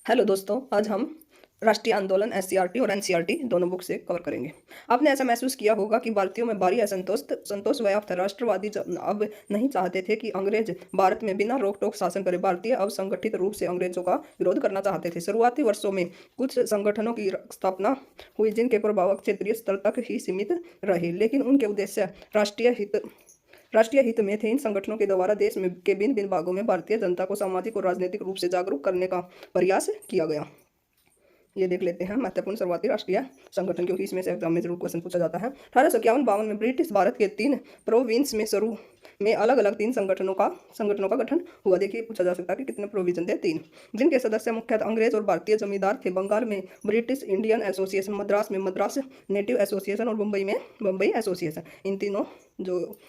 Hello दोस्तों, आज हम राष्ट्रीय आंदोलन एससीईआरटी और एनसीईआरटी दोनों बुक से कवर करेंगे। आपने ऐसा महसूस किया होगा कि भारतीयों में भारी असंतोष संतोष व्याप्त है। राष्ट्रवादी अब नहीं चाहते थे कि अंग्रेज भारत में बिना रोक टोक शासन करे। भारतीय अब संगठित रूप से अंग्रेजों का विरोध करना चाहते थे। शुरुआती वर्षों में कुछ संगठनों की स्थापना हुई जिनके प्रभाव क्षेत्रीय स्तर तक ही सीमित रहे, लेकिन उनके उद्देश्य राष्ट्रीय हित में थे। इन संगठनों के द्वारा देश में के भिन्न भिन्न भागों में भारतीय जनता को सामाजिक और राजनीतिक रूप से जागरूक करने का प्रयास किया गया। ये देख लेते हैं महत्वपूर्ण शुरुआती राष्ट्रीय संगठन, क्योंकि इसमें से एग्जाम में जरूर क्वेश्चन पूछा जाता है। 1851 में ब्रिटिश भारत के 3 प्रोविंस में शुरू में अलग अलग 3 संगठनों का गठन हुआ। देखिए, पूछा जा सकता है कि कितने प्रोविजन थे? 3, जिनके सदस्य मुख्यतः अंग्रेज और भारतीय जमींदार थे। बंगाल में ब्रिटिश इंडियन एसोसिएशन, मद्रास में मद्रास नेटिव एसोसिएशन और मुंबई में मुंबई एसोसिएशन। इन तीनों जो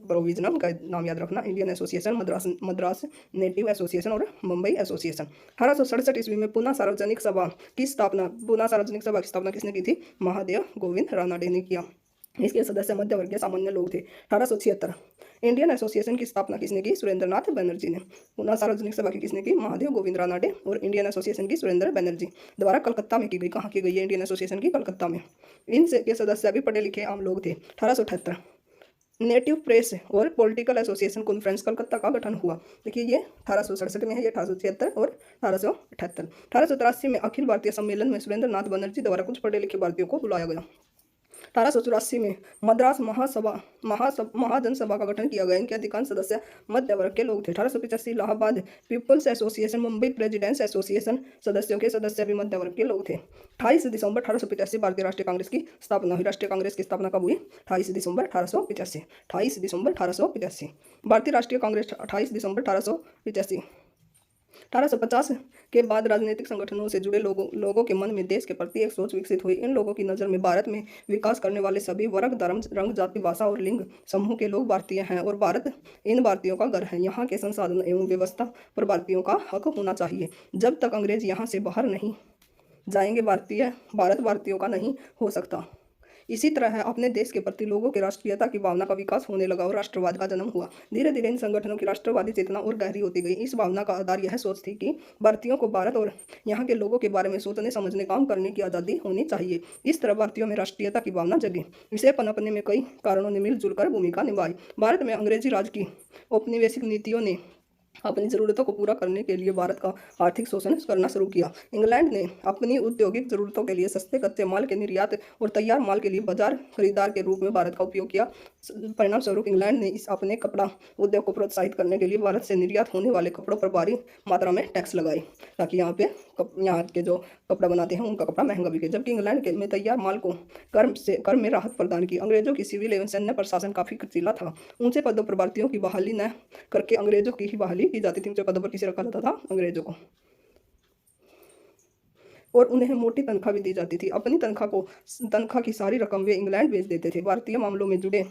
प्रोविजनल का नाम याद रखना, Indian association, Madras native association और मुंबई एसोसिएशन। 1867 ईस्वी में पूना सार्वजनिक सभा की स्थापना किसने की थी? महादेव गोविंद रानडे ने किया। इसके सदस्य मध्य वर्गीय सामान्य लोग थे। 1876 इंडियन एसोसिएशन की स्थापना किसने की? सुरेंद्रनाथ बनर्जी ने। पूना सार्वजनिक सभा की किसने की? महादेव गोविंद रानडे। और इंडियन एसोसिएशन की सुरेंद्र बनर्जी द्वारा कलकत्ता में की गई। कहाँ की गई है इंडियन एसोसिएशन की? कलकत्ता में। इनसे के सदस्य भी पढ़े लिखे आम लोग थे। 1878 नेटिव प्रेस और पॉलिटिकल एसोसिएशन कॉन्फ्रेंस कलकत्ता का गठन हुआ। देखिए, ये 1867 में है, ये 1876 और 1878। 1883 में अखिल भारतीय सम्मेलन में सुरेंद्र नाथ बनर्जी द्वारा कुछ पढ़े लिखे भारतीयों को बुलाया गया। 1884 में मद्रास महाजन सभा का गठन किया गया। इनके अधिकांश सदस्य मध्य वर्ग के लोग थे। 1885 Allahabad people's association, Mumbai presidents association सदस्यों के सदस्य भी मध्य वर्ग के लोग थे। 28 दिसंबर 1885 भारतीय राष्ट्रीय कांग्रेस की स्थापना हुई। राष्ट्रीय कांग्रेस की स्थापना कब हुई? 28 दिसंबर 1885। 28 दिसंबर 1885 भारतीय राष्ट्रीय कांग्रेस 28 दिसंबर 1885। 1850 के बाद राजनीतिक संगठनों से जुड़े लोगों के मन में देश के प्रति एक सोच विकसित हुई। इन लोगों की नज़र में भारत में विकास करने वाले सभी वर्ग, धर्म, रंग, जाति, भाषा और लिंग समूह के लोग भारतीय हैं और भारत इन भारतीयों का घर है। यहाँ के संसाधन एवं व्यवस्था पर भारतीयों का हक होना चाहिए। जब तक अंग्रेज यहाँ से बाहर नहीं जाएंगे, भारत भारतीयों का नहीं हो सकता। इसी तरह अपने देश के प्रति लोगों के राष्ट्रीयता की भावना का विकास होने लगा और राष्ट्रवाद का जन्म हुआ। धीरे धीरे इन संगठनों की राष्ट्रवादी चेतना और गहरी होती गई। इस भावना का आधार यह सोच थी कि भारतीयों को भारत और यहाँ के लोगों के बारे में सोचने, समझने, काम करने की आज़ादी होनी चाहिए। इस तरह भारतीयों में राष्ट्रीयता की भावना जगी। इसे पनपने में कई कारणों ने मिलजुल कर भूमिका निभाई। भारत में अंग्रेजी राज की औपनिवेशिक नीतियों ने अपनी ज़रूरतों को पूरा करने के लिए भारत का आर्थिक शोषण करना शुरू किया। इंग्लैंड ने अपनी औद्योगिक ज़रूरतों के लिए सस्ते कच्चे माल के निर्यात और तैयार माल के लिए बाजार खरीदार के रूप में भारत का उपयोग किया। परिणाम स्वरूप इंग्लैंड ने इस अपने कपड़ा उद्योग को प्रोत्साहित करने के लिए भारत से निर्यात होने वाले कपड़ों पर भारी मात्रा में टैक्स लगाए, ताकि यहाँ के जो कपड़ा बनाते हैं उनका कपड़ा महंगा बिके। जबकि इंग्लैंड के में तैयार माल को कर में राहत प्रदान की। अंग्रेजों की सिविल एवं सैन्य प्रशासन काफ़ी खर्चीला था। ऊंचे पदों पर भारतीयों की बहाली न करके अंग्रेजों की ही बहाली की जाती थी। ऊंचे पदों पर किसे रखा जाता था? अंग्रेजों को। और उन्हें मोटी तनख्वाह भी दी जाती थी। अपनी तनख्वाह की सारी रकम वे इंग्लैंड भेज देते थे। भारतीय मामलों में जुड़े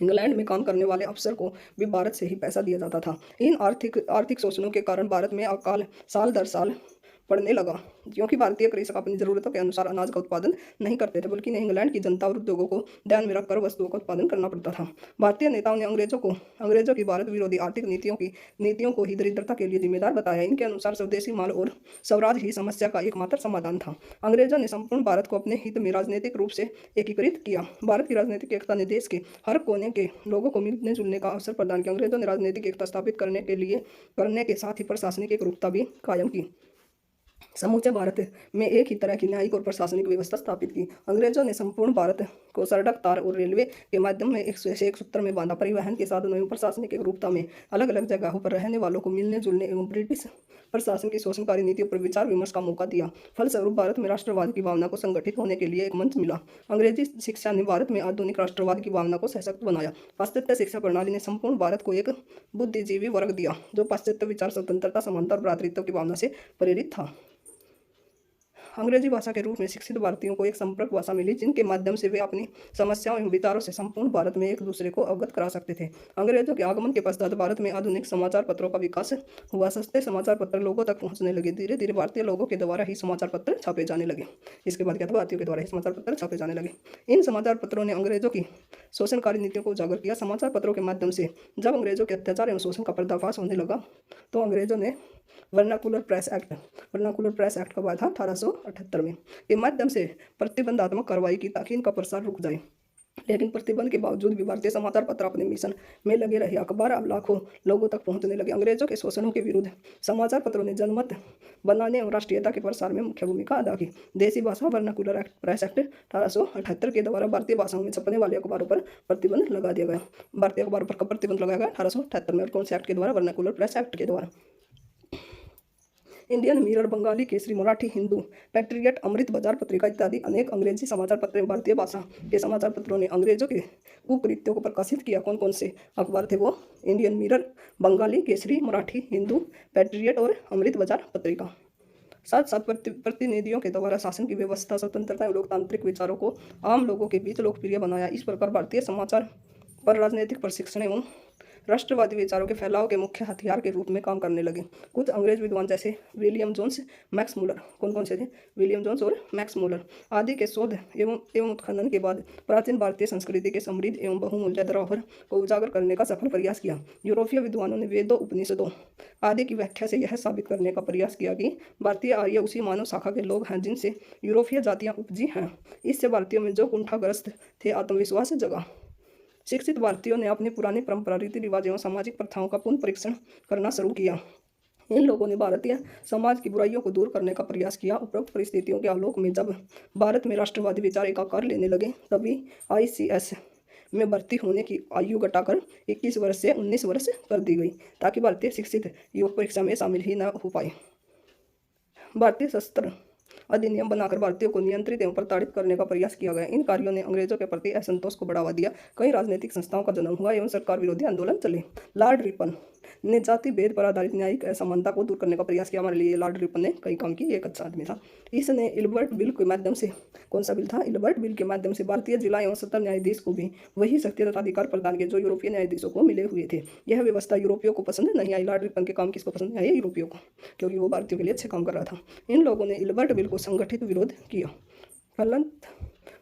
इंग्लैंड में काम करने वाले अफसर को भी भारत से ही पैसा दिया जाता था। इन आर्थिक शोषणों के कारण भारत में अकाल साल दर साल पड़ने लगा, क्योंकि भारतीय कृषक अपनी ज़रूरतों के अनुसार अनाज का उत्पादन नहीं करते थे, बल्कि इंग्लैंड की जनता और उद्योगों को ध्यान में रखकर वस्तुओं का उत्पादन करना पड़ता था। भारतीय नेताओं ने अंग्रेजों की भारत विरोधी आर्थिक नीतियों को ही दरिद्रता के लिए जिम्मेदार बताया। इनके अनुसार स्वदेशी माल और स्वराज ही समस्या का एकमात्र समाधान था। अंग्रेजों ने संपूर्ण भारत को अपने हित में राजनीतिक रूप से एकीकृत किया। भारत की राजनीतिक एकता ने देश के हर कोने के लोगों को मिलने जुलने का अवसर प्रदान किया। अंग्रेजों ने राजनीतिक एकता स्थापित करने के साथ ही प्रशासनिक एकरूपता भी कायम की। समूचे भारत में एक ही तरह की न्यायिक और प्रशासनिक व्यवस्था स्थापित की। अंग्रेजों ने संपूर्ण भारत को सड़क, तार और रेलवे के माध्यम में एक सूत्र में बांधा। परिवहन के साधनों एवं प्रशासनिक एकरूपता में अलग अलग जगहों पर रहने वालों को मिलने जुलने एवं ब्रिटिश प्रशासन की शोषणकारी नीतियों पर विचार विमर्श का मौका दिया। फलस्वरूप भारत में राष्ट्रवाद की भावना को संगठित होने के लिए एक मंच मिला। अंग्रेजी शिक्षा ने भारत में आधुनिक राष्ट्रवाद की भावना को सशक्त बनाया। पाश्चात्य शिक्षा प्रणाली ने संपूर्ण भारत को एक बुद्धिजीवी वर्ग दिया, जो पाश्चात्य विचार, स्वतंत्रता, समानता और भ्रातृत्व की भावना से प्रेरित था। अंग्रेजी भाषा के रूप में शिक्षित भारतीयों को एक संपर्क भाषा मिली, जिनके माध्यम से वे अपनी समस्याओं एवं विचारों से संपूर्ण भारत में एक दूसरे को अवगत करा सकते थे। अंग्रेजों के आगमन के पश्चात भारत में आधुनिक समाचार पत्रों का विकास हुआ। सस्ते समाचार पत्र लोगों तक पहुंचने लगे। धीरे धीरे भारतीय लोगों के द्वारा ही समाचार पत्र छापे जाने लगे। इसके बाद क्या था? भारतीयों के द्वारा ही समाचार पत्र छापे जाने लगे। इन समाचार पत्रों ने अंग्रेजों की शोषणकारी नीतियों को उजागर किया। समाचार पत्रों के माध्यम से जब अंग्रेजों के अत्याचार एवं शोषण का पर्दाफाश होने लगा, तो अंग्रेजों ने vernacular press act. Vernacular press act कब आया था? 1878 में। के माध्यम से प्रतिबंधात्मक कार्रवाई की ताकि इनका प्रसार रुक जाए, लेकिन प्रतिबंध के बावजूद भी भारतीय समाचार पत्र अपने मिशन में लगे रहे। अखबार अब लाखों लोगों तक पहुंचने लगे। अंग्रेजों के शोषणों के विरुद्ध समाचार पत्रों ने जनमत बनाने और राष्ट्रीयता के प्रसार में मुख्य भूमिका अदा की। देसी भाषा वर्नाकुलर एक्ट प्रेस एक्ट 1878 के द्वारा भारतीय भाषाओं में छपने वाले अखबारों पर प्रतिबंध लगा दिया गया। भारतीय अखबारों पर कब प्रतिबंध लगाया गया? 1878 में। और कौन से एक्ट के द्वारा? वर्नाकुलर प्रेस एक्ट के द्वारा। Indian Mirror, Bengali Kesari, Marathi Hindu, Patriot, Amrita Bazar Patrika इत्यादि अनेक अंग्रेजी समाचार पत्र भारतीय भाषा के समाचार पत्रों ने अंग्रेजों के कुकृत्यों को प्रकाशित किया। कौन कौन से अखबार थे वो? Indian Mirror, Bengali Kesari, Marathi Hindu, patriot और अमृत बाजार पत्रिका। साथ साथ प्रतिनिधियों के द्वारा शासन की व्यवस्था, स्वतंत्रता एवं लोकतांत्रिक विचारों को आम लोगों के बीच लोकप्रिय बनाया। इस प्रकार भारतीय समाचार पर राजनीतिक प्रशिक्षण एवं राष्ट्रवादी विचारों के फैलाव के मुख्य हथियार के रूप में काम करने लगे। कुछ अंग्रेज विद्वान जैसे विलियम जोन्स, मैक्स मूलर, कौन कौन से थे? विलियम जोन्स और मैक्स मूलर आदि के शोध एवं उत्खनन के बाद प्राचीन भारतीय संस्कृति के समृद्ध एवं बहुमूल्य धरोहर को उजागर करने का सफल प्रयास किया। यूरोपीय विद्वानों ने वेदों, उपनिषदों आदि की व्याख्या से यह साबित करने का प्रयास किया कि भारतीय आर्य उसी मानव शाखा के लोग हैं जिनसे यूरोपीय जातियां उपजी हैं। इससे भारतीयों में जो कुंठाग्रस्त थे आत्मविश्वास जगा। शिक्षित भारतीयों ने अपनी पुरानी परंपरा, रीति रिवाज एवं सामाजिक प्रथाओं का पुनः परीक्षण करना शुरू किया। इन लोगों ने भारतीय समाज की बुराइयों को दूर करने का प्रयास किया। उपरोक्त परिस्थितियों के आलोक में जब भारत में राष्ट्रवादी विचार एक आकार लेने लगे, तभी ICS में भर्ती होने की आयु घटाकर 21 वर्ष से 19 वर्ष कर दी गई, ताकि भारतीय शिक्षित युवक परीक्षा में शामिल ही न हो पाए। भारतीय शस्त्र अधिनियम बनाकर भारतीयों को नियंत्रित एवं प्रताड़ित करने का प्रयास किया गया। इन कार्यों ने अंग्रेजों के प्रति असंतोष को बढ़ावा दिया। कई राजनीतिक संस्थाओं का जन्म हुआ एवं सरकार विरोधी आंदोलन चले। लॉर्ड रिपन ने जाति भेद पर आधारित न्यायिक असमानता को दूर करने का प्रयास किया। हमारे लिए लॉर्ड रिपन ने कई काम किए, एक अच्छा आदमी था। इसने इल्बर्ट बिल के माध्यम से, कौन सा बिल था? इल्बर्ट बिल के माध्यम से भारतीय जिला एवं सत्र न्यायाधीश को भी वही शक्ति तथा अधिकार प्रदान किए जो यूरोपीय न्यायाधीशों को मिले हुए थे। यह व्यवस्था यूरोपियों को पसंद नहीं आई। लॉर्ड रिपन के काम किसको पसंद नहीं आए? यूरोपियों को, क्योंकि वो भारतीयों के लिए अच्छे काम कर रहा था। इन लोगों ने इल्बर्ट बिल को संगठित विरोध किया। फलत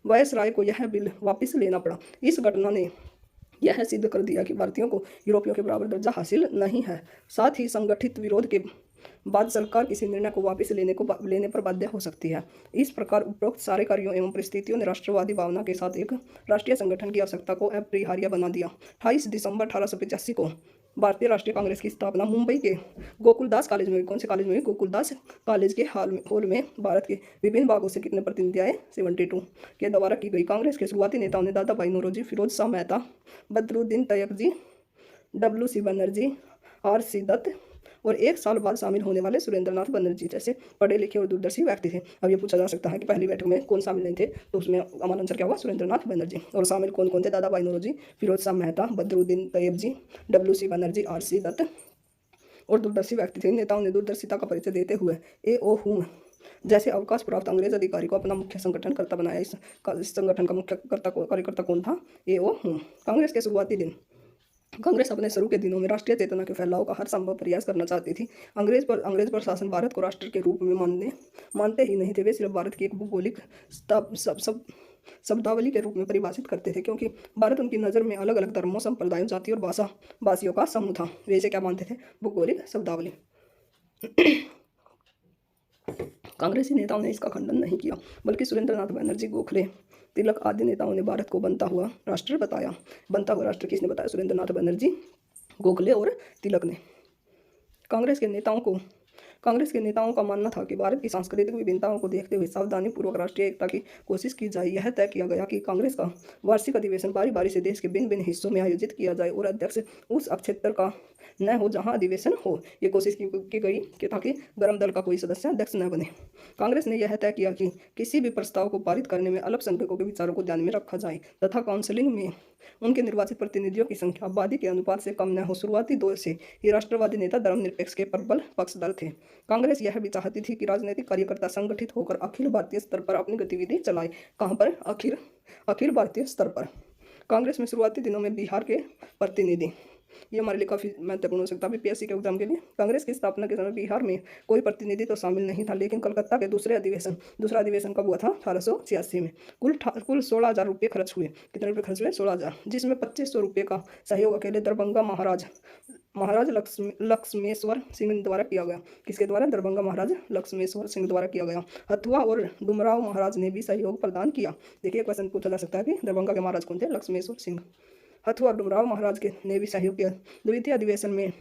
वायसराय को यह बिल वापस लेना पड़ा। इस घटना ने यह सिद्ध कर दिया कि भारतीयों को यूरोपियों के बराबर दर्जा हासिल नहीं है। साथ ही संगठित विरोध के बाद सरकार किसी निर्णय को वापस लेने पर बाध्य हो सकती है। इस प्रकार उपरोक्त सारे कार्यों एवं परिस्थितियों ने राष्ट्रवादी भावना के साथ एक राष्ट्रीय संगठन की आवश्यकता को अपरिहार्य बना दिया। 28 दिसंबर 1885 को भारतीय राष्ट्रीय कांग्रेस की स्थापना मुंबई के गोकुलदास कॉलेज में, कौन से कॉलेज में? गोकुलदास कॉलेज के हॉल में भारत के विभिन्न भागों से कितने प्रतिनिधि आए? 72 के द्वारा की गई। कांग्रेस के शुरुआती नेताओं ने दादा भाई नौरोजी, फिरोज शाह मेहता, बदरुद्दीन तयकजी, WC बनर्जी, RC दत्त और एक साल बाद शामिल होने वाले सुरेंद्रनाथ बनर्जी जैसे पढ़े लिखे और दूरदर्शी व्यक्ति थे। अब ये पूछा जा सकता है कि पहली बैठक में कौन शामिल नहीं थे, तो उसमें हमारा आंसर क्या होगा? सुरेंद्रनाथ बनर्जी। और शामिल कौन कौन थे? दादा भाई नौरोजी, फिरोज शाह मेहता, बदरुद्दीन तैयबजी, WC बनर्जी, RC दत्त और दूरदर्शी व्यक्ति थे। नेताओं ने दूरदर्शिता का परिचय देते हुए A.O. हुम जैसे अवकाश प्राप्त अंग्रेज अधिकारी को अपना मुख्य संगठनकर्ता बनाया। इस संगठन का मुख्य कार्यकर्ता कौन था? A.O. हुम। कांग्रेस के शुरुआती दिन। कांग्रेस अपने शुरू के दिनों में राष्ट्रीय चेतना के फैलाव का हर संभव प्रयास करना चाहती थी। अंग्रेज प्रशासन भारत को राष्ट्र के रूप में मानते ही नहीं थे। वे सिर्फ भारत की एक भौगोलिक शब्दावली के रूप में परिभाषित करते थे, क्योंकि भारत उनकी नज़र में अलग अलग धर्मों, संप्रदायों, जाति और भाषा भाषियों का समूह था। वे इसे क्या मानते थे? भौगोलिक शब्दावली। कांग्रेसी नेताओं ने इसका खंडन नहीं किया, बल्कि सुरेंद्रनाथ बनर्जी, गोखले, तिलक आदि नेताओं ने भारत को बनता हुआ राष्ट्र बताया। बनता हुआ राष्ट्र किसने बताया? सुरेंद्रनाथ बनर्जी, गोखले और तिलक ने। कांग्रेस के नेताओं का मानना था कि भारत की सांस्कृतिक विभिन्नताओं को देखते हुए सावधानी पूर्वक राष्ट्रीय एकता की कोशिश की जाए। यह तय किया गया कि कांग्रेस का वार्षिक अधिवेशन बारी बारी से देश के भिन्न भिन्न हिस्सों में आयोजित किया जाए और अध्यक्ष उस क्षेत्र का न हो जहां अधिवेशन हो। ये कोशिश की गई कि ताकि गर्म दल का कोई सदस्य अध्यक्ष न बने। कांग्रेस ने यह तय किया कि किसी भी प्रस्ताव को पारित करने में अल्पसंख्यकों के विचारों को ध्यान में रखा जाए तथा काउंसिलिंग में उनके निर्वाचित प्रतिनिधियों की संख्या आबादी के अनुपात से कम न हो। शुरुआती दौर से ही राष्ट्रवादी नेता धर्मनिरपेक्ष के प्रबल पक्षधर थे। कांग्रेस यह भी चाहती थी कि राजनीतिक कार्यकर्ता संगठित होकर अखिल भारतीय स्तर पर अपनी गतिविधि चलाए। कहाँ पर? अखिल भारतीय स्तर पर। कांग्रेस में शुरुआती दिनों में बिहार के प्रतिनिधि ये हमारे लिए काफ़ी महत्वपूर्ण हो सकता है बीपीएससी के एग्जाम के लिए। कांग्रेस की स्थापना के समय बिहार में कोई प्रतिनिधि तो शामिल नहीं था, लेकिन कलकत्ता के दूसरा अधिवेशन कब हुआ था? 1886 में। कुल 16,000 रुपये खर्च हुए। कितने रुपये खर्च हुए? 16,000, जिसमें 2500 रुपये का सहयोग अकेले दरभंगा महाराज महाराज लक्ष्मेश्वर सिंह द्वारा किया गया। किसके द्वारा? दरभंगा महाराज लक्ष्मेश्वर सिंह द्वारा किया गया। हथुआ और डुमराव महाराज ने भी सहयोग प्रदान किया। देखिए क्वेश्चन पूछा जा सकता है कि दरभंगा के महाराज कौन थे? लक्ष्मेश्वर सिंह। हथुआ और डुमराव महाराज के ने भी सहयोग किया। द्वितीय अधिवेशन में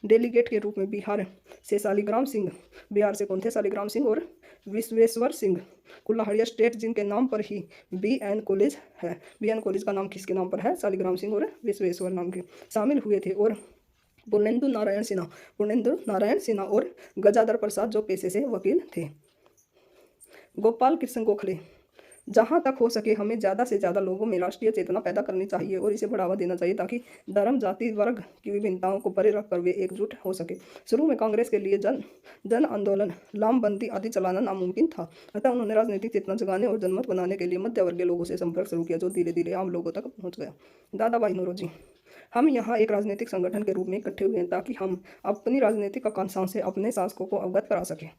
डेलीगेट के रूप में बिहार से शालिग्राम सिंह, बिहार से कौन थे? शालिग्राम सिंह और विश्वेश्वर सिंह कुल्हाड़िया स्टेट, जिनके नाम पर ही BN कॉलेज है। BN कॉलेज का नाम किसके नाम पर है? शालिग्राम सिंह और विश्वेश्वर नाम के शामिल हुए थे। और पूर्णेंदु नारायण सिन्हा और गजाधर प्रसाद जो पेशे से वकील थे। गोपाल कृष्ण गोखले, जहाँ तक हो सके हमें ज़्यादा से ज़्यादा लोगों में राष्ट्रीय चेतना पैदा करनी चाहिए और इसे बढ़ावा देना चाहिए, ताकि धर्म, जाति, वर्ग की विभिन्नताओं को परे रखकर वे एकजुट हो सके। शुरू में कांग्रेस के लिए जन आंदोलन, लामबंदी आदि चलाना नामुमकिन था, अतः उन्होंने राजनीतिक चेतना जगाने और जनमत बनाने के लिए मध्य वर्गीय लोगों से संपर्क शुरू किया, जो धीरे धीरे आम लोगों तक पहुँच गया। दादा भाई नौरोजी, हम यहाँ एक राजनीतिक संगठन के रूप में इकट्ठे हुए हैं ताकि हम अपनी राजनीतिक आकांक्षाओं से अपने शासकों को अवगत करा सकें।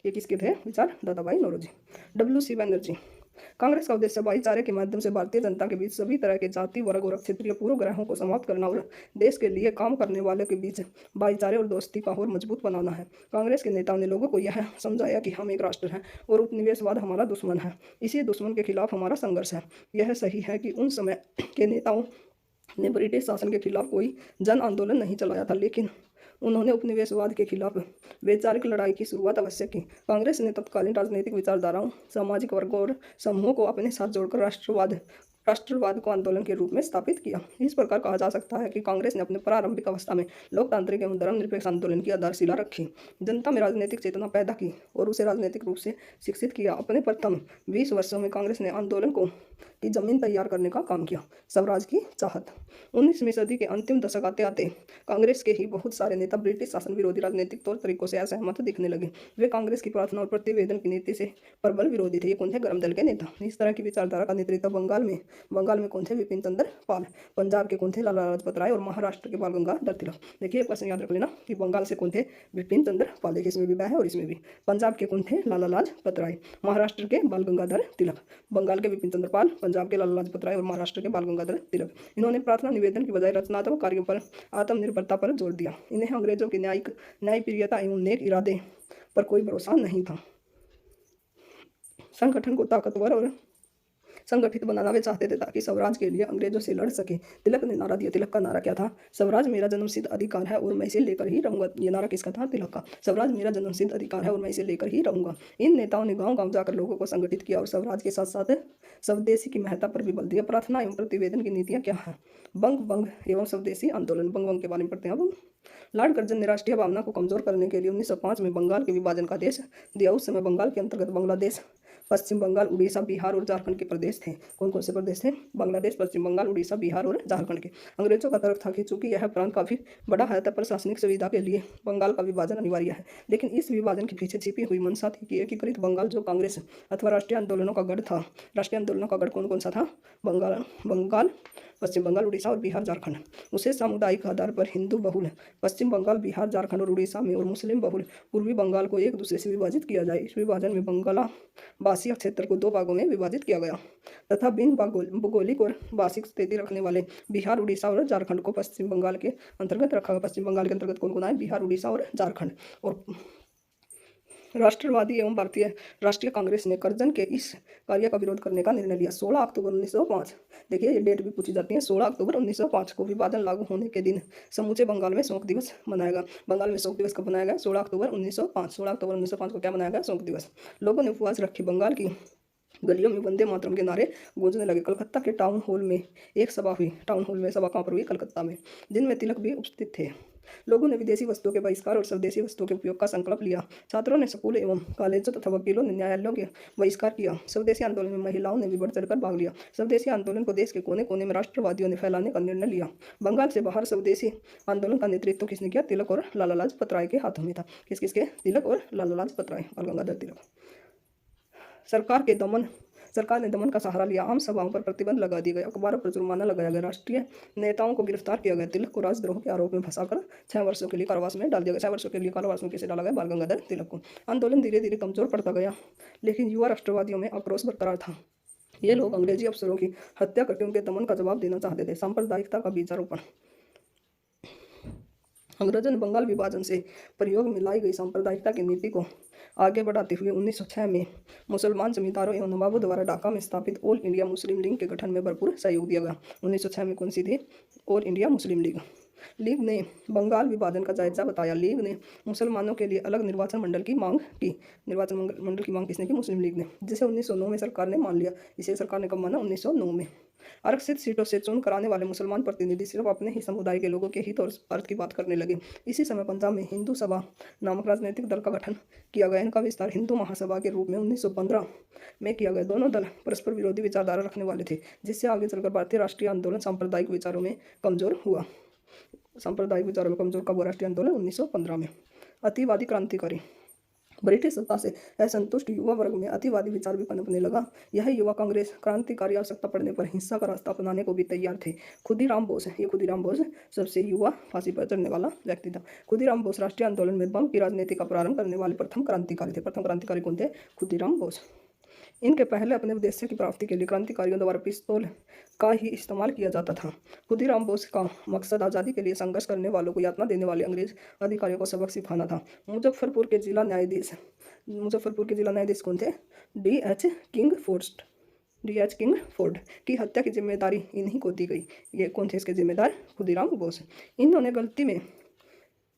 ये किसके थे विचार? दादा भाई नौरोजी। WC बनर्जी, कांग्रेस का उद्देश्य भाईचारे के माध्यम से भारतीय जनता के बीच सभी तरह के जाति, वर्ग और क्षेत्रीय पूर्वग्रहों को समाप्त करना और देश के लिए काम करने वालों के बीच भाईचारे और दोस्ती का और मजबूत बनाना है। कांग्रेस के नेताओं ने लोगों को यह समझाया कि हम एक राष्ट्र हैं और उपनिवेशवाद हमारा दुश्मन है, इसी दुश्मन के खिलाफ हमारा संघर्ष है। यह सही है कि उन समय के नेताओं ने ब्रिटिश शासन के खिलाफ कोई जन आंदोलन नहीं चलाया था, लेकिन उन्होंने उपनिवेशवाद के खिलाफ वैचारिक लड़ाई की शुरुआत अवश्य की। कांग्रेस ने तत्कालीन राजनीतिक विचारधाराओं, सामाजिक वर्गों और समूहों को अपने साथ जोड़कर राष्ट्रवाद को आंदोलन के रूप में स्थापित किया। इस प्रकार कहा जा सकता है कि कांग्रेस ने अपने प्रारंभिक अवस्था में लोकतांत्रिक एवं धर्मनिरपेक्ष आंदोलन की आधारशिला रखी, जनता में राजनीतिक चेतना पैदा की और उसे राजनीतिक रूप से शिक्षित किया। अपने प्रथम 20 वर्षों में कांग्रेस ने आंदोलन की जमीन तैयार करने का काम किया। स्वराज की चाहत, 19वीं सदी के अंतिम दशक आते आते कांग्रेस के ही बहुत सारे नेता ब्रिटिश शासन विरोधी राजनीतिक तौर तरीकों से असहमत दिखने लगे। वे कांग्रेस की प्रार्थना और प्रतिवेदन की नीति से प्रबल विरोधी थे। ये कौन थे? गरम दल के नेता। इस तरह की विचारधारा का नेतृत्व बंगाल में कौन थे? विपिन चंद्र पाल। पंजाब के कौन थे? लाला लाजपत राय। और महाराष्ट्र के बाल गंगाधर तिलक। देखिए क्वेश्चन याद रख लेना कि बंगाल से कौन थे? विपिन चंद्र पाल। देखिए इसमें भी है और इसमें भी। पंजाब के कौन थे? लाला लाजपत राय। महाराष्ट्र के बाल गंगाधर तिलक। बंगाल के विपिन चंद्र पाल, पंजाब के लाला लाजपत राय और महाराष्ट्र के बाल गंगाधर तिलक। इन्होंने प्रार्थना निवेदन की बजाय रचनात्मक कार्यों पर, आत्मनिर्भरता पर जोर दिया। इन्हें अंग्रेजों की न्यायप्रियता एवं नेक इरादे पर कोई भरोसा नहीं था। संगठन को ताकतवर और संगठित बनाना वे चाहते थे ताकि स्वराज के लिए अंग्रेजों से लड़ सके। तिलक ने नारा दिया। तिलक का नारा क्या था? स्वराज मेरा जन्मसिद्ध अधिकार है और मैं इसे लेकर ही रहूंगा। ये नारा किसका था? तिलक का। स्वराज मेरा जन्मसिद्ध अधिकार है और मैं इसे लेकर ही रहूंगा। इन नेताओं ने गांव गांव जाकर लोगों को संगठित किया और स्वराज के साथ साथ स्वदेशी की महत्ता पर भी बल दिया। प्रार्थना एवं प्रतिवेदन की नीतियाँ क्या है? बंग एवं स्वदेशी आंदोलन। बंग के बारे में पढ़ते हैं अब। लॉर्ड कर्जन ने राष्ट्रीय भावना को कमजोर करने के लिए 1905 में बंगाल के विभाजन का आदेश दिया। उस समय बंगाल के अंतर्गत बांग्लादेश, पश्चिम बंगाल, उड़ीसा, बिहार और झारखंड के प्रदेश थे। कौन कौन से प्रदेश थे? बांग्लादेश, पश्चिम बंगाल, उड़ीसा, बिहार और झारखंड के। अंग्रेजों का तर्क था कि चूंकि यह प्रांत काफी बड़ा है, तब प्रशासनिक सुविधा के लिए बंगाल का विभाजन अनिवार्य है। लेकिन इस विभाजन के पीछे छिपी हुई मंशा थी कि एकीकृत बंगाल, जो कांग्रेस अथवा राष्ट्रीय आंदोलनों का गढ़ था। राष्ट्रीय आंदोलनों का गढ़ कौन कौन सा था? बंगाल, पश्चिम बंगाल, उड़ीसा और बिहार, झारखंड। उसे सामुदायिक आधार पर हिंदू बहुल पश्चिम बंगाल, बिहार, झारखंड और उड़ीसा में और मुस्लिम बहुल पूर्वी बंगाल को एक दूसरे से विभाजित किया जाए। इस विभाजन में बंगालावासी क्षेत्र को 2 भागों में विभाजित किया गया तथा बिन भौगोलिक और भाषिक स्थिति रखने वाले बिहार, उड़ीसा और झारखंड को पश्चिम बंगाल के अंतर्गत रखा गया। पश्चिम बंगाल के अंतर्गत कौन कौन आए? बिहार, उड़ीसा और झारखंड। और राष्ट्रवादी एवं भारतीय राष्ट्रीय कांग्रेस ने कर्जन के इस कार्य का विरोध करने का निर्णय लिया। 16 अक्टूबर 1905, देखिए ये डेट भी पूछी जाती है। 16 अक्टूबर 1905 को विभाजन लागू होने के दिन समूचे बंगाल में शोक दिवस मनाया गया। बंगाल में शोक दिवस कब मनाया गया? 16 अक्टूबर 1905। 16 अक्टूबर 1905 को क्या मनाया गया? शोक दिवस। लोगों ने उपवास रखे। बंगाल की गलियों में वंदे मातरम के नारे गूंजने लगे। कलकत्ता के टाउन हॉल में एक सभा हुई। टाउन हॉल में सभा कहाँ पर हुई? कलकत्ता में, जिनमें तिलक भी उपस्थित थे। लोगों ने विदेशी वस्तुओं के बहिष्कार और स्वदेशी वस्तुओं के उपयोग का संकल्प लिया। छात्रों ने स्कूल एवं कॉलेजों तथा वकीलों ने न्यायालयों के बहिष्कार किया। स्वदेशी आंदोलन में महिलाओं ने भी बढ़ चढ़कर भाग लिया। स्वदेशी आंदोलन को देश के कोने कोने में राष्ट्रवादियों ने फैलाने का निर्णय लिया। बंगाल से बाहर स्वदेशी आंदोलन का नेतृत्व किसने किया? तिलक और लाला लाजपत राय के हाथों में था। किसके? तिलक और लाला लाजपत राय, बाल गंगाधर तिलक। सरकार के दमन सरकार ने दमन का सहारा लिया, आम सभाओं पर प्रतिबंध लगा दिए गए, अखबारों पर जुर्माना लगाया गया, राष्ट्रीय नेताओं को गिरफ्तार किया गया, तिलक को राजद्रोह के आरोप में फंसाकर 6 वर्षों के लिए कारावास में डाल दिया गया। 6 वर्षों के लिए कारावास में कैसे डाला गया? बाल गंगाधर तिलक को। आंदोलन धीरे धीरे कमजोर पड़ता गया, लेकिन युवा राष्ट्रवादियों में आक्रोश बरकरार था। ये लोग अंग्रेजी अफसरों की हत्या करके उनके दमन का जवाब देना चाहते थे। सांप्रदायिकता का बीजारोपण। अंग्रेजों ने बंगाल विभाजन से प्रयोग में लाई गई सांप्रदायिकता की नीति को आगे बढ़ाते हुए 1906 में मुसलमान जमींदारों एवं नवाबों द्वारा ढाका में स्थापित ऑल इंडिया मुस्लिम लीग के गठन में भरपूर सहयोग दिया गया। 1906 में कौन सी थी? All India Muslim league. League ने बंगाल विभाजन का जायजा बताया। लीग ने मुसलमानों के लिए अलग निर्वाचन मंडल की मांग की। निर्वाचन मंडल की मांग किसने की? मुस्लिम लीग ने, जिसे 1909 में सरकार ने मान लिया। इसे सरकार ने कब माना? 1909 में। आरक्षित सीटों से चुन कराने वाले मुसलमान प्रतिनिधि सिर्फ अपने ही समुदाय के लोगों के हित और अर्थ की बात करने लगे। इसी समय पंजाब में हिंदू सभा नामक राजनीतिक दल का गठन किया गया। इनका विस्तार हिंदू महासभा के रूप में 1915 में किया गया। दोनों दल परस्पर विरोधी विचारधारा रखने वाले थे, जिससे आगे चलकर भारतीय राष्ट्रीय आंदोलन सांप्रदायिक विचारों में कमजोर हुआ। सांप्रदायिक विचारों में कमजोर कब हुआ राष्ट्रीय आंदोलन? 1915 में। अतिवादी क्रांतिकारी। ब्रिटिश सत्ता से असंतुष्ट युवा वर्ग में अतिवादी विचार भी पनपने लगा। यह युवा कांग्रेस क्रांतिकारी आवश्यकता पड़ने पर हिंसा का रास्ता अपनाने को भी तैयार थे। खुदीराम बोस, ये खुदीराम बोस सबसे युवा फांसी पर चढ़ने वाला व्यक्ति था। खुदीराम बोस राष्ट्रीय आंदोलन में बम की राजनीति का प्रारंभ करने वाले प्रथम क्रांतिकारी थे। प्रथम क्रांतिकारी कौन थे? खुदीराम बोस। इनके पहले अपने उद्देश्य की प्राप्ति के लिए क्रांतिकारियों द्वारा पिस्तौल का ही इस्तेमाल किया जाता था। खुदीराम बोस का मकसद आज़ादी के लिए संघर्ष करने वालों को यातना देने वाले अंग्रेज अधिकारियों को सबक सिखाना था। मुजफ्फरपुर के जिला न्यायाधीश कौन थे? D.H. किंग फोर्ड की हत्या की जिम्मेदारी इन्हीं को दी गई। ये कौन थे इसके जिम्मेदार? खुदीराम बोस। इन्होंने गलती में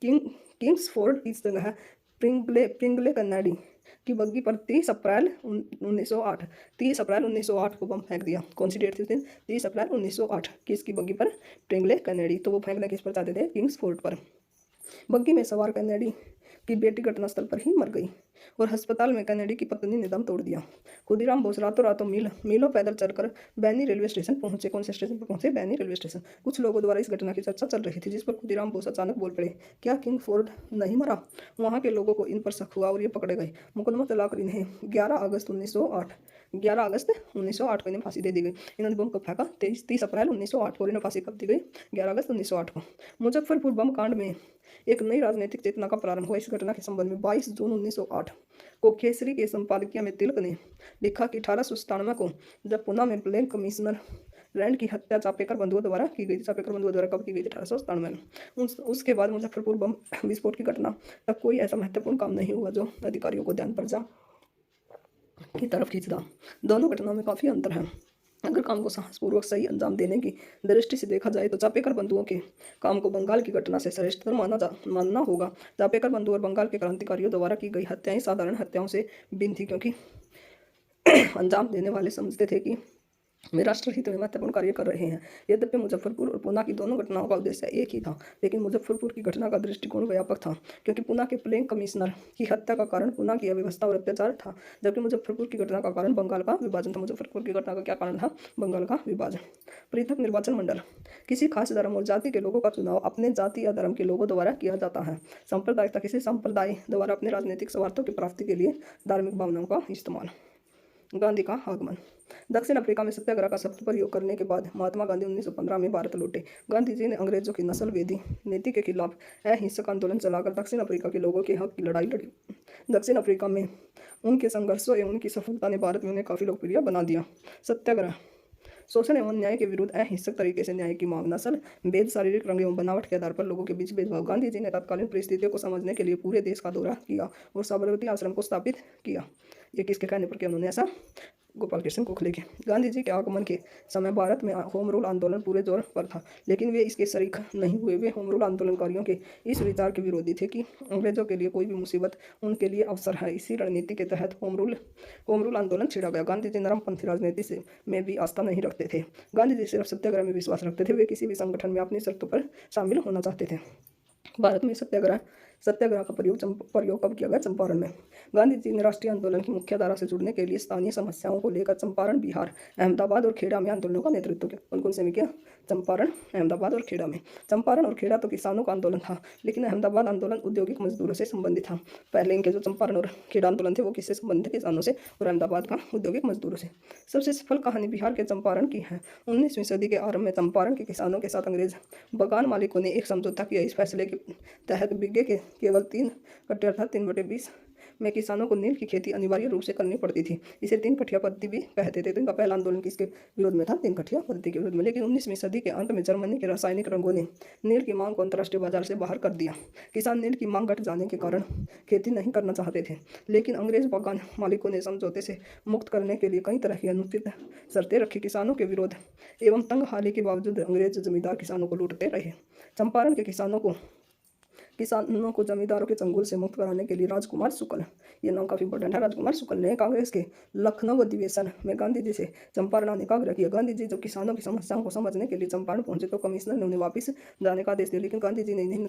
किंग्सफोर्ड इस जगह प्रिंगले कन्नेडी की बग्गी पर 30 अप्रैल 1908 को बम फेंक दिया। कौन सी डेट थी उस दिन? 30 अप्रैल 1908। किसकी बग्गी पर? प्रिंगले कन्नेडी। तो वो फेंकना किस पर चाहते थे? किंग्सफोर्ड पर। बग्गी में सवार कन्नेडी की बेटी घटनास्थल पर ही मर गई और अस्पताल में कन्नेडी की पत्नी ने दम तोड़ दिया। खुदीराम बोस रातों रातों मीलों पैदल चलकर बैनी रेलवे स्टेशन पहुंचे। कौन से स्टेशन पर पहुंचे? बैनी रेलवे स्टेशन। कुछ लोगों द्वारा इस घटना की चर्चा चल रही थी, जिस पर खुदीराम बोस अचानक बोल पड़े, क्या किंगफोर्ड नहीं मरा? वहां के लोगों को इन पर शक हुआ और ये पकड़े गए। मुकदमा चलाकर इन्हें 11 अगस्त 1908 को इन्हें फांसी दे दी गई। इन्होंने बम कब फेंका? 30 अप्रैल 1908 को। इन्हें फांसी कब दी गई? 11 अगस्त 1908 को। मुजफ्फरपुर बम कांड में एक नई राजनीतिक चेतना का प्रारंभ हुआ। इस घटना के संबंध में 22 जून 1908 को केसरी के संपादकीय में तिलक ने लिखा कि 1897 को जब पुणे में प्लेन कमिश्नर रैंड की हत्या चापेकर बंधुओं द्वारा की गई। चापेकर बंधुओं द्वारा कब की गई थी? 1897 में। उसके बाद मुजफ्फरपुर बम विस्फोट की घटना तक कोई ऐसा महत्वपूर्ण काम नहीं हुआ जो अधिकारियों को ध्यान प्रजा की तरफ खींचता। दोनों घटनाओं में काफ़ी अंतर है। अगर काम को साहसपूर्वक सही अंजाम देने की दृष्टि से देखा जाए तो चापेकर बंधुओं के काम को बंगाल की घटना से श्रेष्ठतर मानना होगा। चापेकर बंधु और बंगाल के क्रांतिकारियों द्वारा की गई हत्याएं साधारण हत्याओं से भिन्न थी, क्योंकि अंजाम देने वाले समझते थे कि वे राष्ट्रहित में महत्वपूर्ण कार्य कर रहे हैं। यद्यपि मुजफ्फरपुर और पुणे की दोनों घटनाओं का उद्देश्य एक ही था, लेकिन मुजफ्फरपुर की घटना का दृष्टिकोण व्यापक था, क्योंकि पुणे के प्लेन कमिश्नर की हत्या का कारण पुणे की अव्यवस्था और अत्याचार था, जबकि मुजफ्फरपुर की घटना का कारण बंगाल का विभाजन था। मुजफ्फरपुर की घटना का क्या कारण था? बंगाल का विभाजन। पृथक निर्वाचन मंडल। किसी खास धर्म और जाति के लोगों का चुनाव अपने जाति या धर्म के लोगों द्वारा किया जाता है। सांप्रदायिकता। किसी संप्रदाय द्वारा अपने राजनीतिक स्वार्थों की प्राप्ति के लिए धार्मिक भावनाओं का इस्तेमाल। गांधी का आगमन। दक्षिण अफ्रीका में सत्याग्रह का शब्द प्रयोग करने के बाद महात्मा गांधी 1915 में भारत लौटे। गांधी जी ने अंग्रेजों की नस्ल वेदी नीति के खिलाफ अहिंसक आंदोलन चलाकर दक्षिण अफ्रीका के लोगों के हक की लड़ाई लड़ी। दक्षिण अफ्रीका में उनके संघर्षों एवं उनकी सफलता ने भारत में उन्हें काफ़ी लोकप्रिय बना दिया। सत्याग्रह। शोषण एवं अन्याय के विरुद्ध अहिंसक तरीके से न्याय की मांग। नस्ल भेद, शारीरिक रंग एवं बनावट के आधार पर लोगों के बीच भेदभाव। गांधी जी ने तत्कालीन परिस्थितियों को समझने के लिए पूरे देश का दौरा किया और साबरमती आश्रम को स्थापित किया। ये किसके कहने पर किया उन्होंने ऐसा? गोपाल कृष्ण गोखले के। गांधी जी के आगमन के समय भारत में होम रूल आंदोलन पूरे जोर पर था, लेकिन वे इसके शरीक नहीं हुए। वे होम रूल आंदोलनकारियों के इस विचार के विरोधी थे कि अंग्रेजों के लिए कोई भी मुसीबत उनके लिए अवसर है। इसी रणनीति के तहत होम रूल आंदोलन छिड़ा गया। गांधी जी नरमपंथी राजनीति से में भी आस्था नहीं रखते थे। गांधी जी सिर्फ सत्याग्रह में विश्वास रखते थे। वे किसी भी संगठन में अपनी शर्तों पर शामिल होना चाहते थे। भारत में सत्याग्रह का प्रयोग कब किया गया? चंपारण में। गांधी जी ने राष्ट्रीय आंदोलन की मुख्य धारा से जुड़ने के लिए स्थानीय समस्याओं को लेकर चंपारण, बिहार, अहमदाबाद और खेड़ा में आंदोलनों का नेतृत्व किया। कौन कौन से में किया? चंपारण, अहमदाबाद और खेड़ा में। चंपारण और खेड़ा तो किसानों का आंदोलन था, लेकिन अहमदाबाद आंदोलन औद्योगिक मजदूरों से संबंधित था। पहले इनके जो चंपारण और खेड़ा आंदोलन थे वो किससे संबंधित थे? किसानों से, और अहमदाबाद का औद्योगिक मजदूरों से। सबसे सफल कहानी बिहार के चंपारण की है। 19वीं सदी के आरंभ में चंपारण के किसानों के साथ अंग्रेज बगान मालिकों ने एक समझौता किया। इस फैसले के तहत बीघे के केवल 3 कट्टे अर्थात 3/20 में किसानों को नील की खेती अनिवार्य रूप से करनी पड़ती थी। इसे 3 कठिया पद्धति भी कहते थे। तो इनका पहला आंदोलन किसके विरोध में था? 3 कठिया पद्धति के विरोध में। लेकिन 19वीं सदी के अंत में जर्मनी के रासायनिक रंगों ने नील की मांग को अंतर्राष्ट्रीय बाजार से बाहर कर दिया। किसान नील की मांग घट जाने के कारण खेती नहीं करना चाहते थे, लेकिन अंग्रेज बगान मालिकों ने समझौते से मुक्त करने के लिए कई तरह की अनुचित शर्तें रखी। किसानों के विरोध एवं तंगहाली के बावजूद अंग्रेज जमींदार किसानों को लूटते रहे। चंपारण के किसानों को जमींदारों के चंगुल से मुक्त कराने के लिए राजकुमार शुक्ल, ये नाम काफी इंपॉर्टेंट है, राजकुमार शुक्ल ने कांग्रेस के लखनऊ अधिवेशन में गांधी जी से चंपारण आने का आग्रह किया। गांधी जी जब किसानों की समस्याओं को समझने के लिए चंपारण पहुंचे तो कमिश्नर ने उन्हें वापस जाने का आदेश दिया, लेकिन गांधी जी ने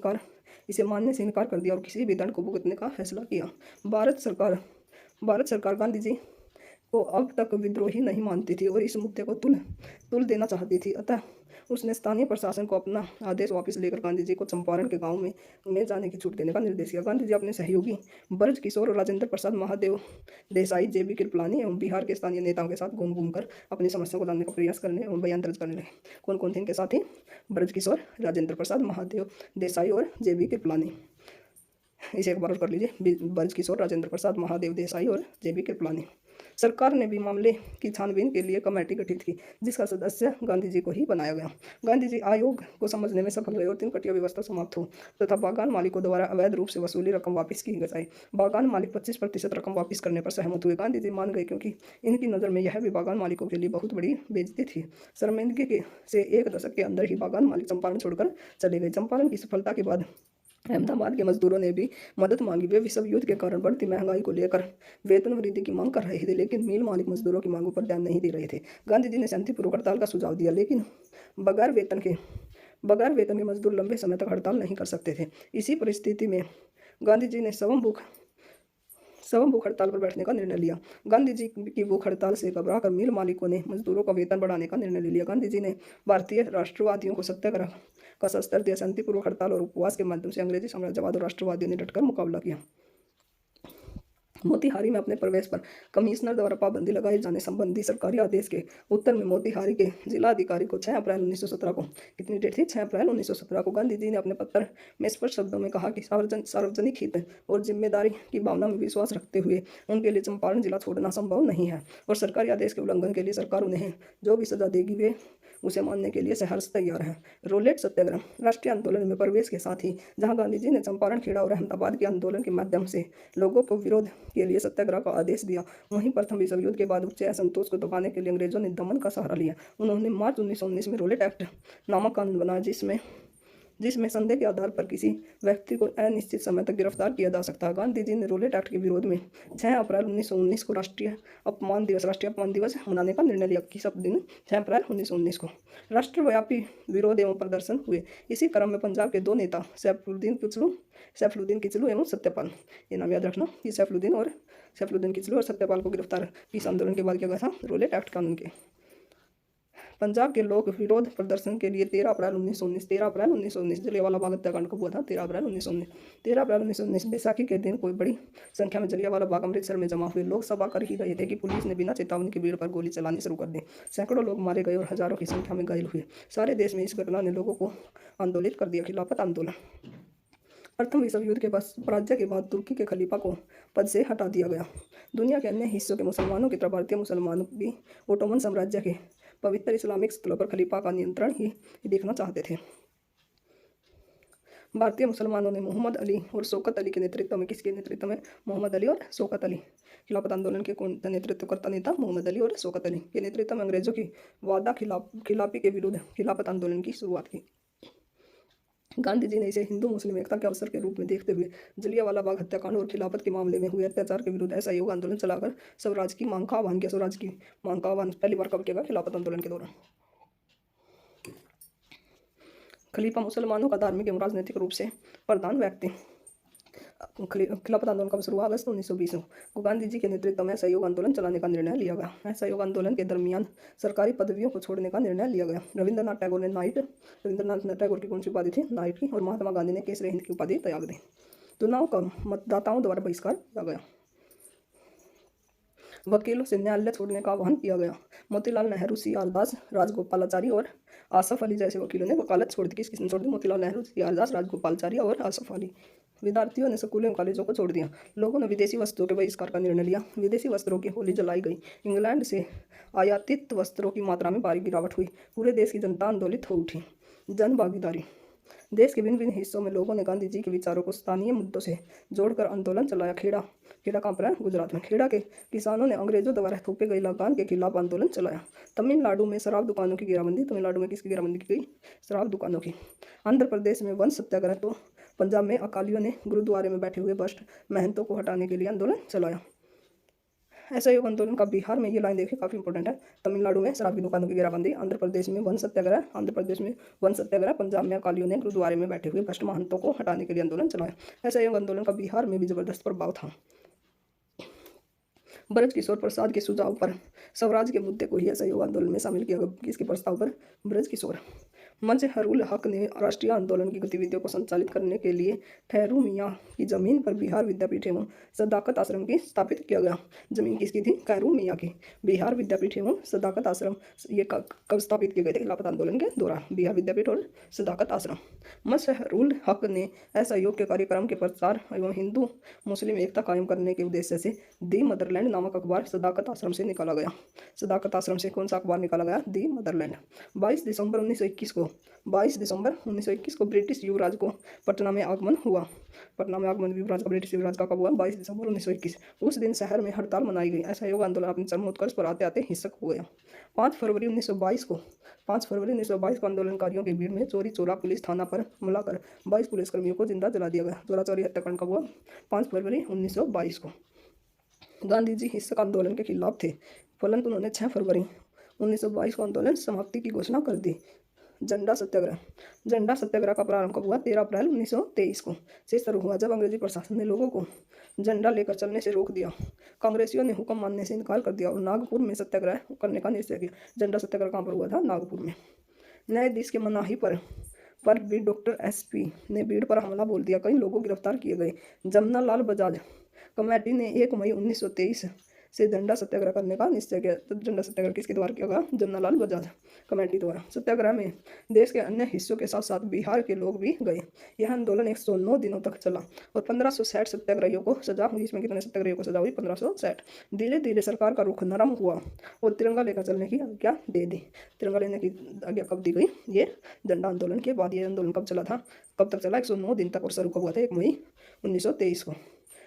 इसे मानने से इनकार कर दिया और किसी भी दंड को भुगतने का फैसला किया। भारत सरकार गांधी जी को अब तक विद्रोही नहीं मानती थी और इस मुद्दे को तुल देना चाहती थी। अतः उसने स्थानीय प्रशासन को अपना आदेश वापस लेकर गांधी जी को चंपारण के गांव में जाने की छूट देने का निर्देश दिया। गांधी जी अपने सहयोगी ब्रज किशोर और राजेंद्र प्रसाद महादेव देसाई, जेबी कृपलानी एवं बिहार के स्थानीय नेताओं के साथ घूम घूम कर अपनी समस्या को जानने का प्रयास करने एवं बयान दर्ज करने लगे। कौन कौन थे इनके साथी? ब्रज किशोर, राजेंद्र प्रसाद महादेव देसाई और जेबी कृपलानी। इसे एक बार और कर लीजिए, ब्रज किशोर, राजेंद्र प्रसाद महादेव देसाई और जेबी कृपलानी। सरकार ने भी मामले की छानबीन के लिए कमेटी गठित की, जिसका सदस्य गांधी जी को ही बनाया गया। गांधी जी आयोग को समझने में सफल रहे और 3 कटिया व्यवस्था समाप्त हो तथा बागान मालिकों द्वारा अवैध रूप से वसूली रकम वापस की जाए। बागान मालिक 25% रकम वापस करने पर सहमत हुए। गांधी जी मान गए, क्योंकि इनकी नज़र में यह भी बागान मालिकों के लिए बहुत बड़ी बेइज्जती थी। शर्मिंदगी से 1 दशक के अंदर ही बागान मालिक चंपारण छोड़कर चले गए। चंपारण की सफलता के बाद अहमदाबाद के मजदूरों ने भी मदद मांगी। वे विश्व युद्ध के कारण बढ़ती महंगाई को लेकर वेतन वृद्धि की मांग कर रहे थे, लेकिन मिल मालिक मजदूरों की मांगों पर ध्यान नहीं दे रहे थे। गांधी जी ने शांतिपूर्वक हड़ताल का सुझाव दिया, लेकिन बगैर वेतन के मजदूर लंबे समय तक हड़ताल नहीं कर सकते थे। इसी परिस्थिति में गांधी जी ने सवम भूख हड़ताल पर बैठने का निर्णय लिया। गांधी जी की भूख हड़ताल से घबराकर मिल मालिकों ने मजदूरों का वेतन बढ़ाने का निर्णय ले लिया। गांधी जी ने भारतीय राष्ट्रवादियों को सत्याग्रह का शस्त्र दिया। शांतिपूर्वक हड़ताल और उपवास के माध्यम से अंग्रेजी साम्राज्यवाद और राष्ट्रवादियों ने डटकर मुकाबला किया। मोतिहारी में अपने प्रवेश पर कमिश्नर द्वारा पाबंदी लगाए जाने संबंधी सरकारी आदेश के उत्तर में मोतिहारी के जिलाधिकारी को 6 अप्रैल 1917 को, कितनी डेट थी? 6 अप्रैल 1917 को गांधी जी ने अपने पत्र में स्पष्ट शब्दों में कहा कि सार्वजनिक हित और जिम्मेदारी की भावना में विश्वास रखते हुए उनके लिए चंपारण जिला छोड़ना संभव नहीं है और सरकारी आदेश के उल्लंघन के लिए सरकार उन्हें जो भी सजा देगी वे उसे मानने के लिए सहर्ष तैयार है। रोलेट सत्याग्रह। राष्ट्रीय आंदोलन में प्रवेश के साथ ही जहां गांधी जी ने चंपारण, खेड़ा और अहमदाबाद के आंदोलन के माध्यम से लोगों को विरोध के लिए सत्याग्रह का आदेश दिया, वहीं प्रथम विश्व युद्ध के बाद उच्च असंतोष को दबाने के लिए अंग्रेजों ने दमन का सहारा लिया। उन्होंने मार्च 1919 में रोलेट एक्ट नामक कानून बनाया, जिसमें संदेह के आधार पर किसी व्यक्ति को अनिश्चित समय तक गिरफ्तार किया जा सकता है। गांधी जी ने रोलेट एक्ट के विरोध में 6 अप्रैल 1919 को राष्ट्रीय अपमान दिवस मनाने का निर्णय लिया। किस दिन? 6 अप्रैल 1919 को राष्ट्रव्यापी विरोध एवं प्रदर्शन हुए। इसी क्रम में पंजाब के 2 नेता सैफुद्दीन किचलू एवं सत्यपाल, ये नाम याद रखना, कि सैफुद्दीन किचलू और सत्यपाल को गिरफ्तार इस आंदोलन के बाद किया गया था रोलेट एक्ट कानून के। पंजाब के लोग विरोध प्रदर्शन के लिए 13 अप्रैल 1919 जलियांवाला बाग हत्याकांड कब हुआ था? 13 अप्रैल 1919 बैसाखी के दिन कोई बड़ी संख्या में जलियांवाला बाग अमृतसर में जमा हुए। लोग सभा कर ही गए थे कि पुलिस ने बिना चेतावनी के भीड़ पर गोली चलानी शुरू कर दी। सैकड़ों लोग मारे गए और हजारों की संख्या में घायल हुए। सारे देश में इस घटना ने लोगों को आंदोलित कर दिया। खिलाफत आंदोलन। प्रथम विश्व युद्ध के पराजय के बाद तुर्की के खलीफा को पद से हटा दिया गया। दुनिया के अन्य हिस्सों के मुसलमानों की तरह भारतीय मुसलमान भी ओटोमन साम्राज्य के पवित्र इस्लामिक स्थलों पर खलीफा का नियंत्रण ही देखना चाहते थे। भारतीय मुसलमानों ने मोहम्मद अली और शौकत अली के नेतृत्व में, किसके नेतृत्व में? मोहम्मद अली और शौकत अली। खिलाफत आंदोलन के कौन नेतृत्वकर्ता नेता? मोहम्मद अली और शौकत अली के नेतृत्व में अंग्रेजों की वादा खिलाफी के विरुद्ध खिलाफत आंदोलन की शुरुआत की। गांधी जी ने इसे हिंदू मुस्लिम एकता के अवसर के रूप में देखते हुए जलियांवाला बाग हत्याकांड और खिलाफत के मामले में हुए अत्याचार के विरुद्ध असहयोग आंदोलन चलाकर स्वराज की मांग का आह्वान किया। स्वराज की मांग का आह्वान पहली बार कब किया गया? खिलाफत आंदोलन के दौरान। खलीफा मुसलमानों का धार्मिक एवं राजनीतिक रूप से प्रधान व्यक्ति। खिलाफत आंदोलन कब शुरू हुआ? अगस्त 1920 को गांधी जी के नेतृत्व में असहयोग आंदोलन चलाने का निर्णय लिया गया। असहयोग आंदोलन के दरमियान सरकारी पदवियों को छोड़ने का निर्णय लिया गया। रविंद्रनाथ टैगोर की कौन सी उपाधि थी? नाइट की। और महात्मा गांधी ने केसरी हिंद की उपाधि त्याग दी। चुनाव का मतदाताओं द्वारा बहिष्कार किया गया। वकीलों से न्यायालय छोड़ने का आह्वान किया गया। मोतीलाल नेहरू, सी.आर. दास, राजगोपालाचारी और आसफ अली जैसे वकीलों ने वकालत छोड़ दी। किसने छोड़ दी? मोतीलाल नेहरू, सी.आर. दास, राजगोपालाचारी और आसफ अली। विद्यार्थियों ने स्कूलों कॉलेजों को छोड़ दिया। लोगों ने विदेशी वस्त्रों के बहिष्कार का निर्णय लिया। विदेशी वस्त्रों की होली जलाई गई। इंग्लैंड से आयातित वस्त्रों की मात्रा में भारी गिरावट हुई। पूरे देश की जनता आंदोलित हो उठी। जन भागीदारी। देश के भिन्न भिन्न हिस्सों में लोगों ने गांधी जी के विचारों को स्थानीय मुद्दों से जोड़कर आंदोलन चलाया। खेड़ा कहाँ पर है? गुजरात में। खेड़ा के किसानों ने अंग्रेजों द्वारा थोपे गए लगान के खिलाफ आंदोलन चलाया। तमिलनाडु में शराब दुकानों की घेराबंदी। तमिलनाडु में किसकी घेराबंदी की गई? शराब दुकानों की। आंध्र प्रदेश में वन सत्याग्रह। तो पंजाब में अकालियों ने गुरुद्वारे में बैठे हुए भ्रष्ट महंतों को हटाने के लिए आंदोलन चलाया। असहयोग आंदोलन का बिहार में, ये लाइन देखिए काफी इंपॉर्टेंट है। तमिलनाडु में शराब की दुकानों की घेराबंदी, आंध्र प्रदेश में वन सत्याग्रह, पंजाब में अकालियों ने गुरुद्वारे में बैठे हुए भ्रष्ट महंतों को हटाने के लिए आंदोलन चलाया। असहयोग आंदोलन का बिहार में भी जबरदस्त प्रभाव था। बृजकिशोर प्रसाद के सुझाव पर स्वराज के मुद्दे को ही असहयोग आंदोलन में शामिल किया गया। किसके प्रस्ताव पर? बृजकिशोर। मजहरूल हक ने राष्ट्रीय आंदोलन की गतिविधियों को संचालित करने के लिए ठहरू मियाँ की जमीन पर बिहार विद्यापीठ एवं सदाकत आश्रम की स्थापित किया गया। जमीन किसकी थी? ठहरू मियाँ की। बिहार विद्यापीठ एवं सदाकत आश्रम ये कब स्थापित किए गए थे? खिलाफत आंदोलन के दौरान। बिहार विद्यापीठ और सदाकत आश्रम। मजहरूल हक ने असहयोग के कार्यक्रम के प्रचार एवं हिंदू मुस्लिम एकता कायम करने के उद्देश्य से दी मदरलैंड नामक अखबार सदाकत आश्रम से निकाला गया। सदाकत आश्रम से कौन सा अखबार निकाला गया? दी मदरलैंड। 22 दिसंबर 1921 को ब्रिटिश युवराज को पटना में आगमन हुआ। पटना में आगमन युवराज का ब्रिटिश युवराज का कब हुआ? 22 दिसंबर 1921। उस दिन शहर में हड़ताल मनाई गई। असहयोग आंदोलन अपने चरमोत्कर्ष पर आते आते हिंसक हो गया। 5 फरवरी 1922 को आंदोलनकारियों की भीड़ में चोरी चौरा पुलिस थाना पर हमला कर 22 पुलिसकर्मियों को जिंदा जला दिया गया। चोरा चोरी हत्याकांड कब हुआ? 5 फरवरी 1922 को। गांधी जी हिंसक आंदोलन के खिलाफ थे, फलंतु उन्होंने 6 फरवरी 1922 को आंदोलन समाप्ति की घोषणा कर दी। झंडा सत्याग्रह का प्रारंभ कब हुआ? 13 अप्रैल 1923 को से शुरू हुआ, जब अंग्रेजी प्रशासन ने लोगों को झंडा लेकर चलने से रोक दिया। कांग्रेसियों ने हुक्म मानने से इनकार कर दिया और नागपुर में सत्याग्रह करने का निश्चय किया। झंडा सत्याग्रह कहाँ पर हुआ था? नागपुर में। न्यायाधीश के मनाही पर भी डॉक्टर एसपी ने भीड़ पर हमला बोल दिया। कई लोगों गिरफ्तार किए गए। जमना लाल बजाज कमेटी ने 1 मई 1923 से झंडा सत्याग्रह करने का निश्चय किया। तो झंडा सत्याग्रह किसके द्वारा किया गया? जमनालाल बजाज कमेटी द्वारा। सत्याग्रह में देश के अन्य हिस्सों के साथ साथ बिहार के लोग भी गए। यह आंदोलन 109 दिनों तक चला और 1560 सत्याग्रहियों को सजा हुई। इसमें कितने सत्याग्रहियों को सजा हुई? 1560। धीरे धीरे सरकार का रुख नरम हुआ और तिरंगा लेकर चलने की आज्ञा दे दी। तिरंगा लेने की आज्ञा कब दी गई? ये झंडा आंदोलन के बाद। ये आंदोलन कब चला था? कब तक चला? 109 दिन तक। और शुरू कब हुआ था? 1 मई 1923 को।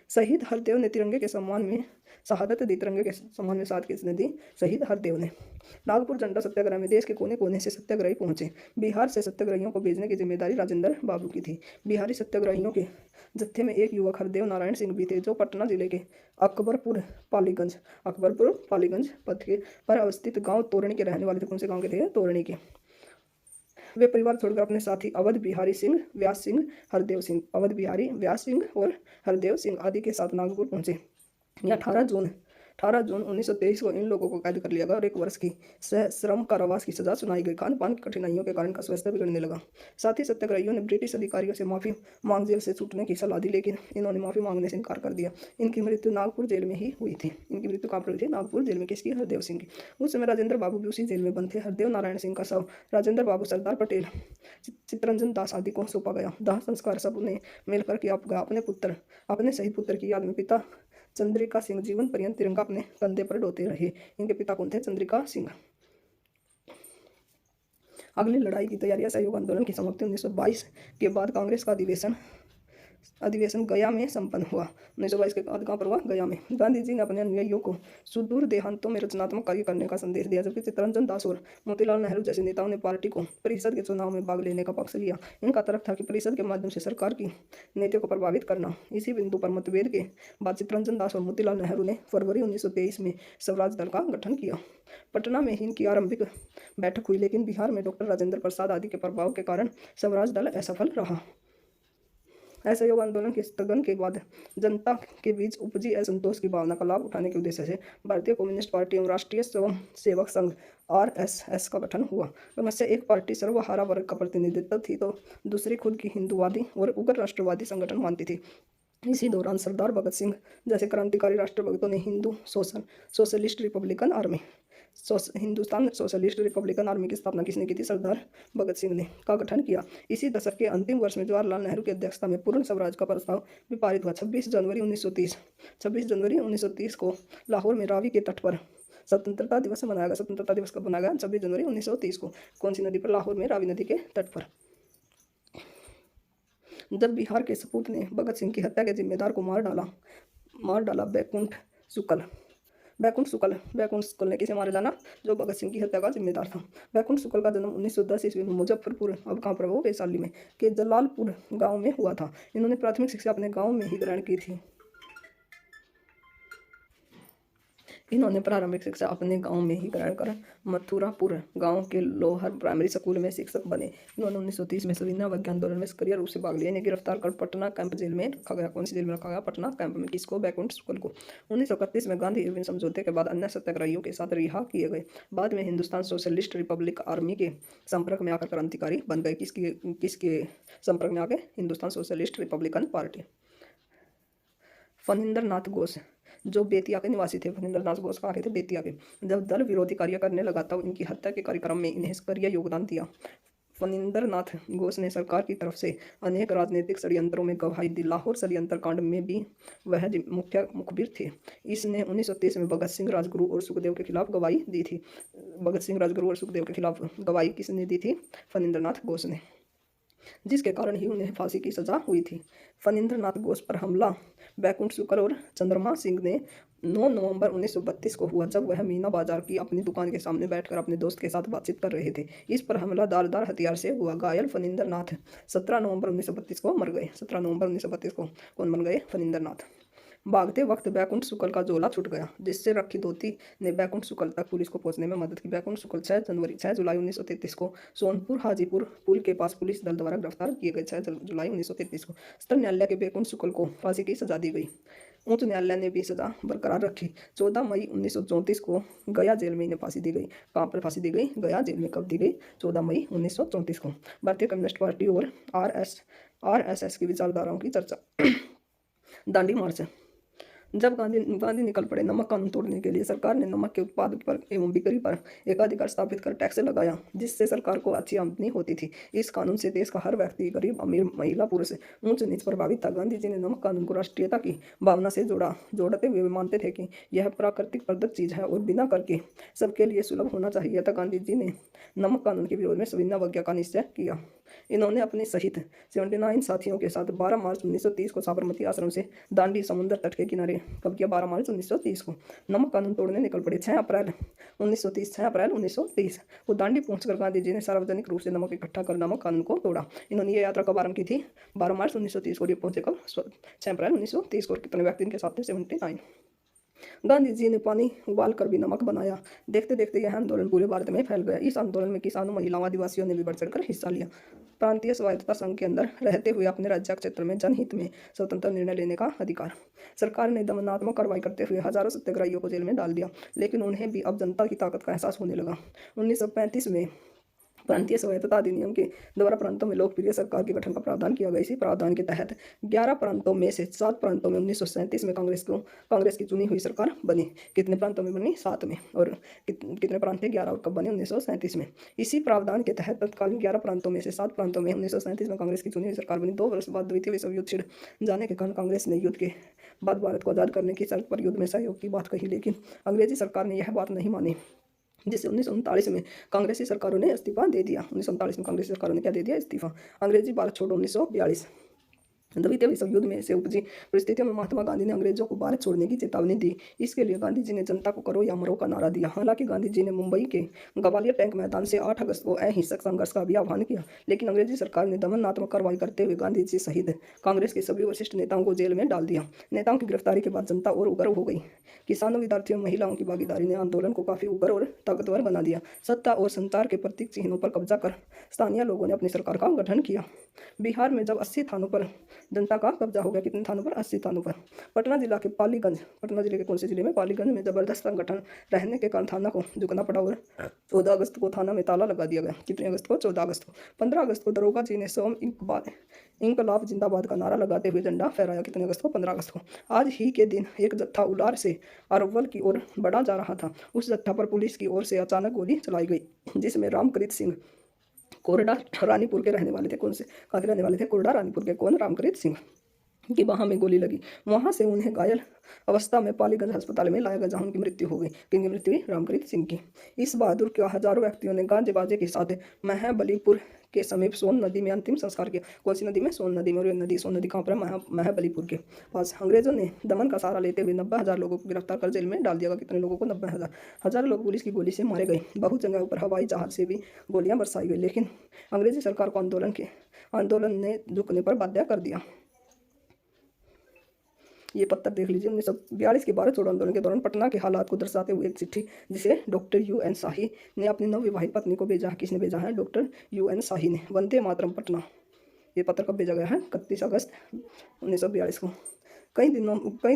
शहीद हरदेव ने तिरंगे के सम्मान में शहादत दी। तिरंगे के सम्मान में शहादत किसने दी? शहीद हरदेव ने। नागपुर झंडा सत्याग्रह में देश के कोने कोने से सत्याग्रही पहुंचे। बिहार से सत्याग्रहियों को भेजने की जिम्मेदारी राजेंद्र बाबू की थी। बिहारी सत्याग्रहियों के जत्थे में एक युवक हरदेव नारायण सिंह भी थे, जो पटना जिले के अकबरपुर पालीगंज पथ के पर अवस्थित गांव तोरणी के रहने वाले थे। कौन से गांव के थे? तोरणी के। वे परिवार छोड़कर अपने साथी अवध बिहारी सिंह, व्यास सिंह, हरदेव सिंह, अवध बिहारी, व्यास सिंह और हरदेव सिंह आदि के साथ नागपुर पहुंचे। यह 18 जून 1923 को इन लोगों को कैद कर लिया गया और 1 वर्ष की सश्रम कारावास की सजा सुनाई गई। खान पान की कठिनाइयों के कारण अस्वस्थता बिगड़ने लगा। साथ ही सत्याग्रहियों ने ब्रिटिश अधिकारियों से माफी मांग जेल से छूटने की सलाह दी, लेकिन इन्होंने माफी मांगने से इनकार कर दिया। इनकी मृत्यु नागपुर जेल में ही हुई थी। इनकी मृत्यु कहाँ पर हुई थी? नागपुर जेल में। किसकी? हरदेव सिंह की। उस समय राजेंद्र बाबू भी उसी जेल में बंद थे। हरदेव नारायण सिंह का शव राजेंद्र बाबू, सरदार पटेल, चित्तरंजन दास आदि को सौंपा गया। दाह संस्कार सबने मिलकर किया। अपने शहीद पुत्र की याद में पिता चंद्रिका सिंह जीवन पर्यंत तिरंगा अपने कंधे पर ढोते रहे। इनके पिता कौन थे? चंद्रिका सिंह। अगली लड़ाई की तैयारी। असहयोग आंदोलन की समाप्ति 1922 के बाद कांग्रेस का अधिवेशन गया में संपन्न हुआ। 1922 के बाद कहाँ पर हुआ? गया में। गांधी जी ने अपने अनुयायियों को सुदूर देहांतों में रचनात्मक कार्य करने का संदेश दिया, जबकि चित्तरंजन दास और मोतीलाल नेहरू जैसे नेताओं ने पार्टी को परिषद के चुनाव में भाग लेने का पक्ष लिया। इनका तर्क था कि परिषद के माध्यम से सरकार की नीतियों को प्रभावित करना। इसी बिंदु पर मतभेद के बाद चित्तरंजन दास और मोतीलाल नेहरू ने फरवरी 1923 में स्वराज दल का गठन किया। पटना में ही इनकी आरंभिक बैठक हुई, लेकिन बिहार में डॉक्टर राजेंद्र प्रसाद आदि के प्रभाव के कारण स्वराज दल असफल रहा। असहयोग आंदोलन के स्थगन के बाद जनता के बीच उपजी असंतोष की भावना का लाभ उठाने के उद्देश्य से भारतीय कम्युनिस्ट पार्टी एवं राष्ट्रीय स्वयं सेवक संघ आरएसएस का गठन हुआ। उनमें से एक पार्टी सर्वहारा वर्ग का प्रतिनिधित्व थी तो दूसरी खुद की हिंदूवादी और उग्र राष्ट्रवादी संगठन मानती थी। इसी दौरान सरदार भगत सिंह जैसे क्रांतिकारी राष्ट्रभक्तों ने socialist Republican army Hindustan Socialist Republican army की स्थापना किसने की थी? सरदार भगत सिंह ने का गठन किया। इसी दशक के अंतिम वर्ष में जवाहरलाल नेहरू की अध्यक्षता में पूर्ण स्वराज का प्रस्ताव भी पारित हुआ। 26 जनवरी 1930 को लाहौर में रावी के तट पर स्वतंत्रता दिवस मनाया गया। स्वतंत्रता दिवस कब मनाया गया? 26 जनवरी 1930 को। कौन सी नदी पर? लाहौर में रावी नदी के तट पर। जब बिहार के सपूत ने भगत सिंह की हत्या के जिम्मेदार को मार डाला बैकुंठ शुक्ल ने किसे मारा जाना? जो भगत सिंह की हत्या का जिम्मेदार था। बैकुंठ शुक्ल का जन्म 1910 ईस्वी में मुजफ्फरपुर, अब कहाँ पर वो, वैशाली में, के जलालपुर गांव में हुआ था। इन्होंने प्राथमिक शिक्षा अपने गांव में ही ग्रहण की थी। इन्होंने प्रारंभिक शिक्षा अपने गांव में ही ग्रहण कर मथुरापुर गांव के लोहर प्राइमरी स्कूल में शिक्षक बने। इन्होंने 1930 में सविनय अवज्ञा आंदोलन में सक्रिय रूप से भाग लिया। इन्हें गिरफ्तार कर पटना कैंप जेल में रखा गया। कौन सी जेल में रखा गया? पटना कैंप में। किसको? बैकुंठ शुक्ल को। 1931 में गांधी इरविन समझौते के बाद अन्य सत्याग्रहियों के साथ रिहा किए गए। बाद में हिंदुस्तान सोशलिस्ट रिपब्लिक आर्मी के संपर्क में आकर क्रांतिकारी बन गए। किसके संपर्क में आ गए? Hindustan Socialist Republican Party. Phanindra Nath Ghosh जो बेतिया के निवासी थे। फणींद्र नाथ घोष कहाँ के थे? बेतिया के। जब दल विरोधी कार्य करने लगा तब इनकी हत्या के कार्यक्रम में इन्हें सक्रिय योगदान दिया। फणींद्र नाथ घोष ने सरकार की तरफ से अनेक राजनीतिक षड्यंत्रों में गवाही दी। लाहौर षड्यंत्र कांड में भी वह मुख्य मुखबिर थे। इसने 1930 में भगत सिंह, राजगुरु और सुखदेव के खिलाफ गवाही दी थी। भगत सिंह, राजगुरु और सुखदेव के खिलाफ गवाही किसने दी थी? फणींद्र नाथ घोष ने, जिसके कारण ही उन्हें फांसी की सजा हुई थी। फणींद्र नाथ घोष पर हमला बैकुंठ शुक्ल और चंद्रमा सिंह ने 9 नवंबर 1932 को हुआ, जब वह मीना बाजार की अपनी दुकान के सामने बैठकर अपने दोस्त के साथ बातचीत कर रहे थे। इस पर हमला धारदार हथियार से हुआ। घायल फणींद्र नाथ 17 नवंबर 1932 को मर गए। 17 नवंबर 1932 को कौन बन गए? फणींद्र नाथ। भागते वक्त बैकुंठ शुक्ल का झोला छूट गया, जिससे रखी धोती ने बैकुंठ शुक्ल तक पुलिस को पहुंचने में मदद की। बैकुंठ शुक्ल 6 जुलाई 1933 को सोनपुर हाजीपुर पुल के पास पुलिस दल द्वारा गिरफ्तार किए गए। 6 जुलाई 1933 को सत्र न्यायालय के बैकुंठ शुक्ल को फांसी की सजा दी गई। उच्च न्यायालय ने भी सजा बरकरार रखी। 14 मई 1934 को गया जेल में इन्हें फांसी दी गई। कहाँ पर फांसी दी गई? गया जेल में। कब दी गई? 14 मई 1934 को। भारतीय कम्युनिस्ट पार्टी और आरएसएस की विचारधाराओं की चर्चा। दांडी मार्च। जब गांधी निकल पड़े नमक कानून तोड़ने के लिए, सरकार ने नमक के उत्पादन पर एवं बिक्री पर एकाधिकार स्थापित कर टैक्स लगाया, जिससे सरकार को अच्छी आमदनी होती थी। इस कानून से देश का हर व्यक्ति, गरीब अमीर, महिला पुरुष, ऊंच नीच प्रभावित था। गांधी जी ने नमक कानून को राष्ट्रीयता की भावना से जोड़ते हुए मानते थे कि यह प्राकृतिक प्रदत्त चीज है और बिना कर के सबके लिए सुलभ होना चाहिए था। गांधी जी ने नमक कानून के विरोध में सविनय अवज्ञा का निश्चय किया। इन्होंने अपने सहित 79 साथियों के साथ 12 मार्च 1930 को साबरमती आश्रम से दांडी समुद्र तट के किनारे कब किया? 12 मार्च 1930 को। नमक कानून तोड़ने निकल पड़े। 6 अप्रैल 1930 को दांडी पहुंचकर गांधी जी ने सार्वजनिक रूप से नमक इकट्ठा कर नमक कानून को तोड़ा। इन्होंने ये यात्रा कब आरंभ की थी? 12 मार्च 1930 को। पहुंचे कब? 6 अप्रैल 1930 को। कितने व्यक्ति इनके साथ थे? 79। गांधी जी ने पानी उबाल कर भी नमक बनाया। देखते देखते यह आंदोलन पूरे भारत में फैल गया। इस आंदोलन में किसानों, महिलाओं, आदिवासियों ने भी बढ़ चढ़कर हिस्सा लिया। प्रांतीय स्वायत्तता संघ के अंदर रहते हुए अपने राज्य क्षेत्र में जनहित में स्वतंत्र निर्णय लेने का अधिकार। सरकार ने दमनात्मक कार्रवाई करते हुए हजारों सत्याग्रहियों को जेल में डाल दिया, लेकिन उन्हें भी अब जनता की ताकत का एहसास होने लगा। 1935 में प्रांतीय स्वायत्तता अधिनियम के द्वारा प्रांतों में लोकप्रिय सरकार के गठन का प्रावधान किया गया। इसी प्रावधान के तहत 11 प्रांतों में से 7 प्रांतों में 1937 में कांग्रेस की चुनी हुई सरकार बनी। कितने प्रांतों में बनी? 7 में। और कितने प्रांत थे? 11। और कब बने? 1937 में। इसी प्रावधान के तहत तत्कालीन 11 प्रांतों में से 7 प्रांतों में 1937 में कांग्रेस की चुनी हुई सरकार बनी। 2 वर्ष बाद द्वितीय विश्व युद्ध छिड़ जाने के कारण कांग्रेस ने युद्ध के बाद भारत को आज़ाद करने की शर्त पर युद्ध में सहयोग की बात कही, लेकिन अंग्रेजी सरकार ने यह बात नहीं मानी, जिससे 1939 में कांग्रेसी सरकारों ने इस्तीफा दे दिया। 1939 में कांग्रेसी सरकारों ने क्या दे दिया? इस्तीफा। अंग्रेजी भारत छोड़ो 1942। द्वितीय विश्व युद्ध में से उपजी परिस्थितियों में महात्मा गांधी ने अंग्रेजों को भारत छोड़ने की चेतावनी दी। इसके लिए गांधी जी ने जनता को करो या मरो का नारा दिया। हालांकि गांधी जी ने मुंबई के ग्वालियर टैंक मैदान से 8 अगस्त को अहिंसक संघर्ष का भी आह्वान किया, लेकिन अंग्रेजी सरकार ने दमनात्मक कार्रवाई करते हुए गांधी जी सहित कांग्रेस के सभी वरिष्ठ नेताओं को जेल में डाल दिया। नेताओं की गिरफ्तारी के बाद जनता और उग्र हो गई। किसानों, विद्यार्थियों, महिलाओं की भागीदारी ने आंदोलन को काफी उग्र और ताकतवर बना दिया। सत्ता और संचार के प्रतीक चिन्हों पर कब्जा कर स्थानीय लोगों ने अपनी सरकार का गठन किया। बिहार में जब 80 थानों पर जनता का कब्जा हो गया। कितने थानों पर? 80 थानों पर। पटना जिला के पालीगंज, पटना जिले के कौन से जिले में? पालीगंज में जबरदस्त संगठन रहने के कारण थाना को झुकना पड़ा और 14 अगस्त को थाना में ताला लगा दिया गया। कितने अगस्त को? 14 अगस्त को। 15 अगस्त को दरोगा जी ने सोम इंकलाब जिंदाबाद का नारा लगाते हुए झंडा फहराया। कितने अगस्त को? 15 अगस्त को। आज ही के दिन एक जत्था उलार से अरवल की ओर बढ़ा जा रहा था। उस जत्था पर पुलिस की ओर से अचानक गोली चलाई गई, जिसमें रामकृत सिंह कोरडा रानीपुर के रहने वाले थे। कौन से? कहाँ के रहने वाले थे? कोरडा रानीपुर के। कौन? रामकृत सिंह की बाह में गोली लगी। वहां से उन्हें घायल अवस्था में पालीगंज अस्पताल में लाया गया, जहां उनकी मृत्यु हो गई। किनकी मृत्यु हुई? रामकृत सिंह की। इस बहादुर के हजारों व्यक्तियों ने गांजे बाजे के साथ महाबलीपुर के समीप सोन नदी में अंतिम संस्कार किया। कौन सी नदी में? सोन नदी में। और ये नदी, सोन नदी कहाँ पर है? महाबलीपुर के पास। अंग्रेजों ने दमन का सहारा लेते हुए 90,000 लोगों को गिरफ्तार कर जेल में डाल दिया गया। कितने लोगों को? 90,000। हजारों लोग पुलिस की गोली से मारे गए। बहुत जगह पर हवाई जहाज से भी गोलियां बरसाई गई, लेकिन अंग्रेजी सरकार को आंदोलन ने झुकने पर बाध्य कर दिया। ये पत्थर देख लीजिए। 1942 के भारत छोड़ो आंदोलन के दौरान पटना के हालात को दर्शाते हुए एक चिट्ठी, जिसे डॉक्टर UN शाही ने अपनी नवविवाहित पत्नी को भेजा। किसने भेजा है? डॉक्टर UN शाही ने। वंदे मातरम पटना। ये पत्र कब भेजा गया है? 31 अगस्त 1942 को। कई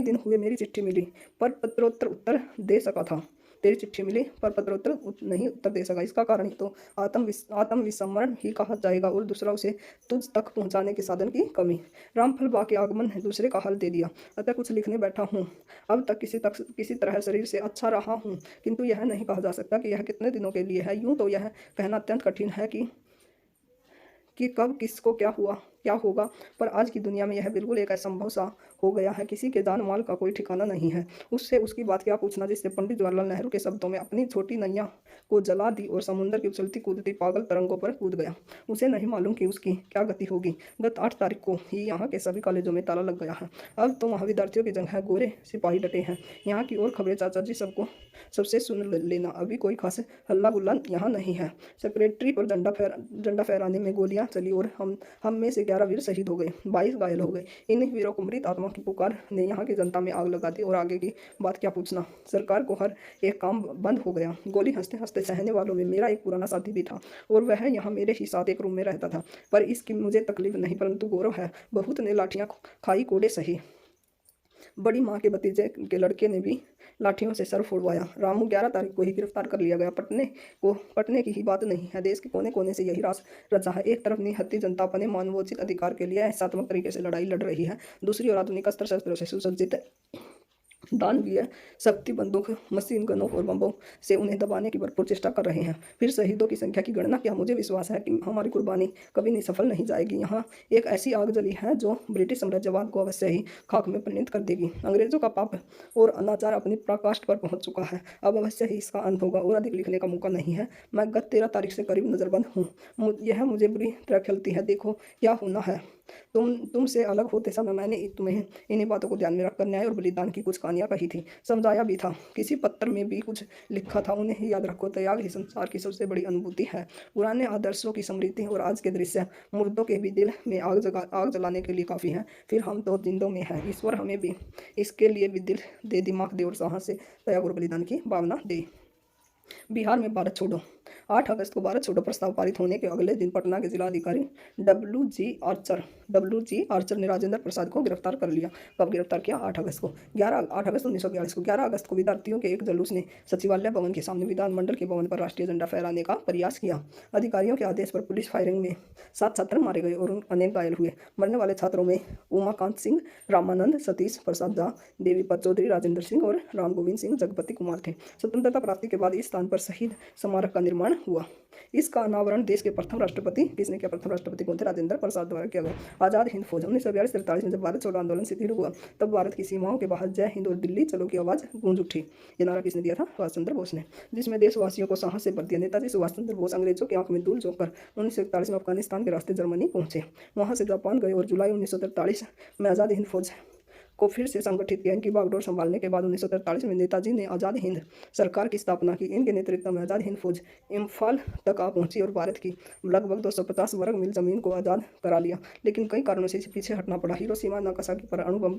दिन हुए मेरी चिट्ठी मिली, पर पत्रोत्तर उत्तर दे सका था। तेरी चिट्ठी मिली पर पत्रोत्तर नहीं उत्तर दे सका। इसका कारण तो आत्मविस्मरण ही कहा जाएगा, और दूसरा उसे तुझ तक पहुंचाने के साधन की कमी। रामफल बा के आगमन ने दूसरे का हाल दे दिया। अतः कुछ लिखने बैठा हूँ। अब तक किसी तरह शरीर से अच्छा रहा हूँ, किंतु यह नहीं कहा जा सकता कि यह कितने दिनों के लिए है। यूं तो यह कहना अत्यंत कठिन है कि कब किसको क्या होगा, पर आज की दुनिया में यह बिल्कुल एक असंभव सा हो गया है। किसी के जान माल का कोई ठिकाना नहीं है। उससे उसकी बात क्या पूछना, जिससे पंडित जवाहरलाल नेहरू के शब्दों में अपनी छोटी नैया को जला दी और समुद्र की उछलती कूदती पागल तरंगों पर कूद गया। उसे नहीं मालूम कि उसकी क्या गति होगी। गत 8 तारीख को ही यहाँ के सभी कॉलेजों में ताला लग गया है। अब तो महाविद्यार्थियों की जगह गोरे सिपाही डटे हैं। यहाँ की और खबरें चाचा जी सबसे सुन लेना। अभी कोई खास हल्ला गुल्ला यहाँ नहीं है। सेक्रेटरी पर झंडा फहराने में गोलियां चली और हम में से 11 वीर शहीद हो गए, 22 घायल हो गए। इन वीरों को मृत आत्मा की पुकार ने यहाँ की जनता में आग लगा दी, और आगे की बात क्या पूछना। सरकार को हर एक काम बंद हो गया। गोली हंसते हंसते सहने वालों में मेरा एक पुराना साथी भी था, और वह यहाँ मेरे ही साथ एक रूम में रहता था। पर इसकी मुझे तकलीफ नहीं, परंतु गौरव है। बहुत ने लाठियाँ खाई, कोड़े सही। बड़ी माँ के भतीजे के लड़के ने भी लाठियों से सर फोड़वाया। रामू 11 तारीख को ही गिरफ्तार कर लिया गया। पटने की ही बात नहीं है, देश के कोने कोने से यही रास रचा है। एक तरफ निहत्थी जनता अपने मानवोचित अधिकार के लिए एहसात्मक तरीके से लड़ाई लड़ रही है, दूसरी ओर आधुनिक अस्त्र शस्त्रों से सुसज्जित दानवीय शक्ति बंदूक, मशीन गनों और बम्बों से उन्हें दबाने की भरपूर चेष्टा कर रहे हैं। फिर शहीदों की संख्या की गणना क्या? मुझे विश्वास है कि हमारी कुर्बानी कभी नहीं सफल नहीं जाएगी। यहाँ एक ऐसी आग जली है जो ब्रिटिश साम्राज्यवाद को अवश्य ही खाक में परिणत कर देगी। अंग्रेजों का पाप और अनाचार अपनी पराकाष्ठ पर पहुंच चुका है। अब अवश्य ही इसका अंत होगा, और अधिक लिखने का मौका नहीं है। मैं गत 13 तारीख से करीब नजरबंद हूँ। यह मुझे बुरी तरह खलती है। देखो क्या होना है। तुमसे अलग होते समय मैंने तुम्हें इन्हीं बातों को ध्यान में रखकर न्याय और बलिदान की कुछ कहानियां कही थी, समझाया भी था। किसी पत्र में भी कुछ लिखा था, उन्हें ही याद रखो। त्याग ही संसार की सबसे बड़ी अनुभूति है। पुराने आदर्शों की स्मृति और आज के दृश्य मुर्दों के भी दिल में आग जलाने के लिए काफ़ी है। फिर हम तो जिंदों में हैं। ईश्वर हमें भी इसके लिए भी दिल दे, दिमाग दे और साहस से त्याग और बलिदान की भावना दे। बिहार में भारत छोड़ो। 8 अगस्त को भारत छोड़ो प्रस्ताव पारित होने के अगले दिन पटना के जिलाधिकारी डब्ल्यू जी आर्चर ने राजेंद्र प्रसाद को गिरफ्तार कर लिया। कब गिरफ्तार किया? 8 अगस्त को। 8 अगस्त 1942 को। 11 अगस्त को विद्यार्थियों के एक जुलूस ने सचिवालय भवन के सामने विधानमंडल के भवन पर राष्ट्रीय झंडा फहराने का प्रयास किया। अधिकारियों के आदेश पर पुलिस फायरिंग में 7 छात्र मारे गए और अनेक घायल हुए। मरने वाले छात्रों में उमाकांत सिंह, रामानंद, सतीश प्रसाद झा, देवीपत चौधरी, राजेंद्र सिंह और राम गोविंद सिंह जगपति कुमार थे। स्वतंत्रता प्राप्ति के बाद इस स्थान पर शहीद स्मारक का निर्माण हुआ। इसका अनावरण देश के प्रथम राष्ट्रपति, किसने किया? प्रथम राष्ट्रपति कौन थे? राजेंद्र प्रसाद द्वारा किया गया। आज़ाद हिंद फौज 1942-43 में जब भारत छोड़ो आंदोलन शिथिल हुआ, तब भारत की सीमाओं के बाहर जय हिंद और दिल्ली चलो की आवाज़ गूंज उठी। ये नारा किसने दिया था? सुभाष चंद्र बोस ने, जिसमें देशवासियों को साहस से भर दिया। नेताजी सुभाष चंद्र बोस अंग्रेजों की आंख में धूल झोंककर 1941 में अफगानिस्तान के रास्ते जर्मनी पहुंचे, वहां से जापान गए और जुलाई 1943 में आज़ाद हिंद फौज को फिर से संगठित किया। इनकी बागडोर संभालने के बाद 1943 में नेताजी ने आज़ाद हिंद सरकार की स्थापना की। इनके नेतृत्व में आज़ाद हिंद फौज इम्फाल तक आ पहुंची और भारत की लगभग 250 वर्ग मील जमीन को आज़ाद करा लिया। लेकिन कई कारणों से इसे पीछे हटना पड़ा। हिरोशिमा नागासाकी पर अणु बम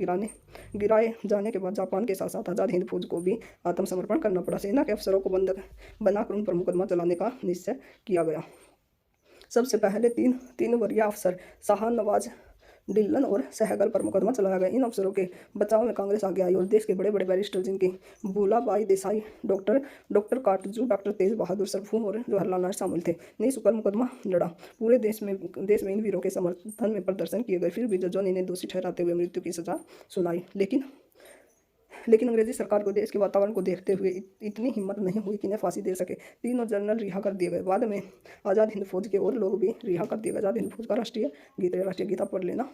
गिराए जाने के बाद जापान के साथ साथ आज़ाद हिंद फौज को भी आत्मसमर्पण करना पड़ा। सेना के अफसरों को बंधक बनाकर उन पर मुकदमा चलाने का निश्चय किया गया। सबसे पहले तीन वरीय अफसर शाह नवाज डिल्लन और सहगल पर मुकदमा चलाया गया। इन अफसरों के बचाव में कांग्रेस आगे आई और देश के बड़े बड़े बैरिस्टर जिनकी Bhulabhai Desai, doctor doctor Katju, doctor Tej Bahadur सरफू और जवाहरलाल नेहरू शामिल थे, ने इस पर मुकदमा लड़ा। पूरे देश में इन वीरों के समर्थन में प्रदर्शन किए गए। फिर भी जजों ने इन्हें दोषी ठहराते हुए मृत्यु की सजा सुनाई। लेकिन अंग्रेजी सरकार को देश के वातावरण को देखते हुए इतनी हिम्मत नहीं हुई कि इन्हें फांसी दे सके। तीनों जनरल रिहा कर दिए गए। बाद में आज़ाद हिंद फौज के और लोग भी रिहा कर दिए गए। आज़ाद हिंद फौज का राष्ट्रीय गीत आप पढ़ लेना।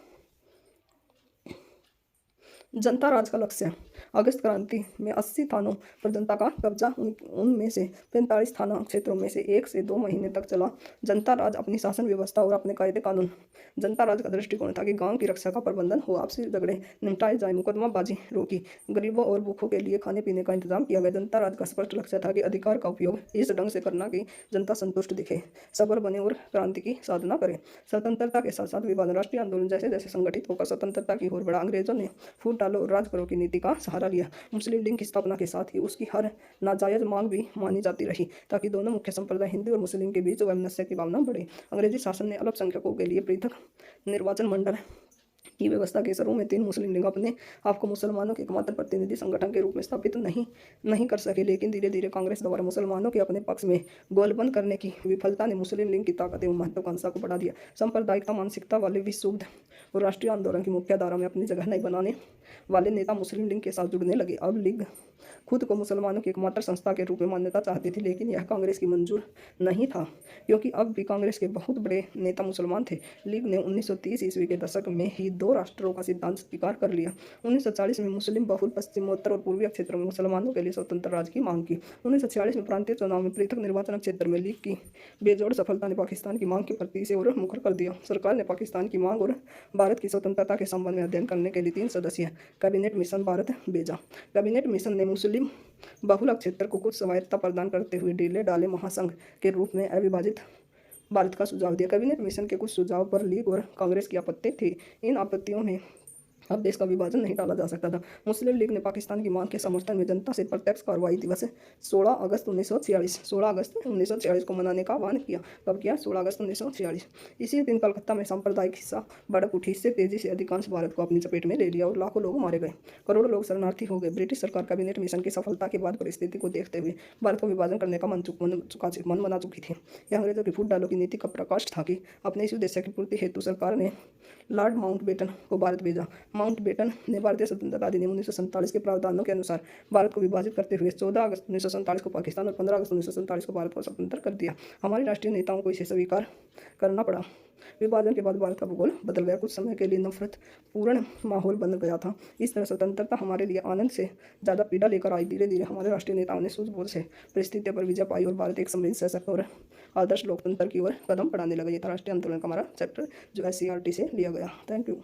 जनता राज का लक्ष्य। अगस्त क्रांति में 80 थानों पर जनता का कब्जा, उनमें से 45 थाना क्षेत्रों में से 1 से 2 महीने तक चला। जनता राज अपनी शासन व्यवस्था और अपने कायदे कानून। जनता राज का दृष्टिकोण था कि गांव की रक्षा का प्रबंधन हो, आपसी झगड़े निपटाए जाए, मुकदमाबाजी रोकी, गरीबों और भूखों के लिए खाने पीने का इंतजाम किया गया। जनता राज का स्पष्ट लक्ष्य था कि अधिकार का उपयोग इस ढंग से करना कि जनता संतुष्ट दिखे, सबल बने और क्रांति की साधना करे। स्वतंत्रता के साथ साथ विभाजन, राष्ट्रीय आंदोलन जैसे जैसे संगठित होकर स्वतंत्रता की ओर बढ़ा, अंग्रेजों ने फूट डालो और राज करो की नीति का सहारा लिया। मुस्लिम लीग की स्थापना के साथ ही उसकी हर नाजायज मांग भी मानी जाती रही, ताकि दोनों मुख्य संप्रदाय हिंदू और मुस्लिम के बीच वैमनस्य की भावना बढ़े। अंग्रेजी शासन ने अल्पसंख्यकों के लिए पृथक निर्वाचन मंडल की व्यवस्था के शुरू में 3 मुस्लिम लीग अपने आपको मुसलमानों के एकमात्र प्रतिनिधि संगठन के रूप में स्थापित नहीं कर सके। लेकिन धीरे धीरे कांग्रेस द्वारा मुसलमानों के अपने पक्ष में गोलबंद करने की विफलता ने मुस्लिम लीग की ताकत एवं महत्वाकांक्षा को बढ़ा दिया। सांप्रदायिकता मानसिकता वाले विशुद्ध और राष्ट्रीय आंदोलन की मुख्य धारा में अपनी जगह नहीं बनाने वाले नेता मुस्लिम लीग के साथ जुड़ने लगे। अब लीग खुद को मुसलमानों की एकमात्र संस्था के रूप में मान्यता चाहती थी, लेकिन यह कांग्रेस की मंजूर नहीं था, क्योंकि अब भी कांग्रेस के बहुत बड़े नेता मुसलमान थे। लीग ने 1930 ईस्वी के दशक में ही 2 राष्ट्रों का सिद्धांत स्वीकार कर लिया। 1940 में मुस्लिम बहुल पश्चिमोत्तर और पूर्वी क्षेत्रों में मुसलमानों के लिए स्वतंत्र राज्य की मांग की। 1946 में प्रांतीय चुनाव में पृथक निर्वाचन क्षेत्र में लीग की बेजोड़ सफलता ने पाकिस्तान की मांग के प्रति इसे और मुखर कर दिया। सरकार ने पाकिस्तान की मांग और भारत की स्वतंत्रता के संबंध में अध्ययन करने के लिए 3 सदस्यीय कैबिनेट मिशन भारत भेजा। कैबिनेट मिशन ने मुस्लिम बहुल क्षेत्र को कुछ स्वायत्तता प्रदान करते हुए ढीले ढाले महासंघ के रूप में अविभाजित भारत का सुझाव दिया। कैबिनेट मिशन के कुछ सुझाव पर लीग और कांग्रेस की आपत्ति थी। इन आपत्तियों में अब देश का विभाजन नहीं टाला जा सकता था। मुस्लिम लीग ने पाकिस्तान की मांग के समर्थन में जनता से प्रत्यक्ष कार्रवाई दिवस 16 अगस्त 1946 को मनाने का आह्वान किया। कब किया? 16 अगस्त 1946। इसी दिन कलकत्ता में सांप्रदायिक हिंसा भड़क उठी। इससे तेजी से अधिकांश भारत को अपनी चपेट में ले लिया और लाखों लोग मारे गए, करोड़ों लोग शरणार्थी हो गए। ब्रिटिश सरकार कैबिनेट मिशन की सफलता के बाद परिस्थिति को देखते हुए भारत को विभाजन करने का मन बना चुकी थी। यह अंग्रेजों की फूट डालो की नीति का प्रकाश था कि अपने इस उद्देश्य की पूर्ति हेतु सरकार ने लॉर्ड माउंटबेटन को भारत भेजा। माउंटबेटन ने भारतीय स्वतंत्रता अधिनियम 1947 के प्रावधानों के अनुसार भारत को विभाजित करते हुए 14 अगस्त 1947 को पाकिस्तान और 15 अगस्त 1947 को भारत को स्वतंत्र कर दिया। हमारे राष्ट्रीय नेताओं को इसे स्वीकार करना पड़ा। विभाजन के बाद भारत का भूगोल बदल गया। कुछ समय के लिए नफरत पूर्ण माहौल बन गया था। इस तरह स्वतंत्रता हमारे लिए आनंद से ज़्यादा पीड़ा लेकर आई। धीरे धीरे हमारे राष्ट्रीय नेताओं ने सूझबूझ से परिस्थितियों पर विजय पाई और भारत एक समृद्ध, सशक्त और आदर्श लोकतंत्र की ओर कदम बढ़ाने लगा। ये था राष्ट्रीय आंदोलन का हमारा चैप्टर, जो SCERT से लिया गया। Thank you.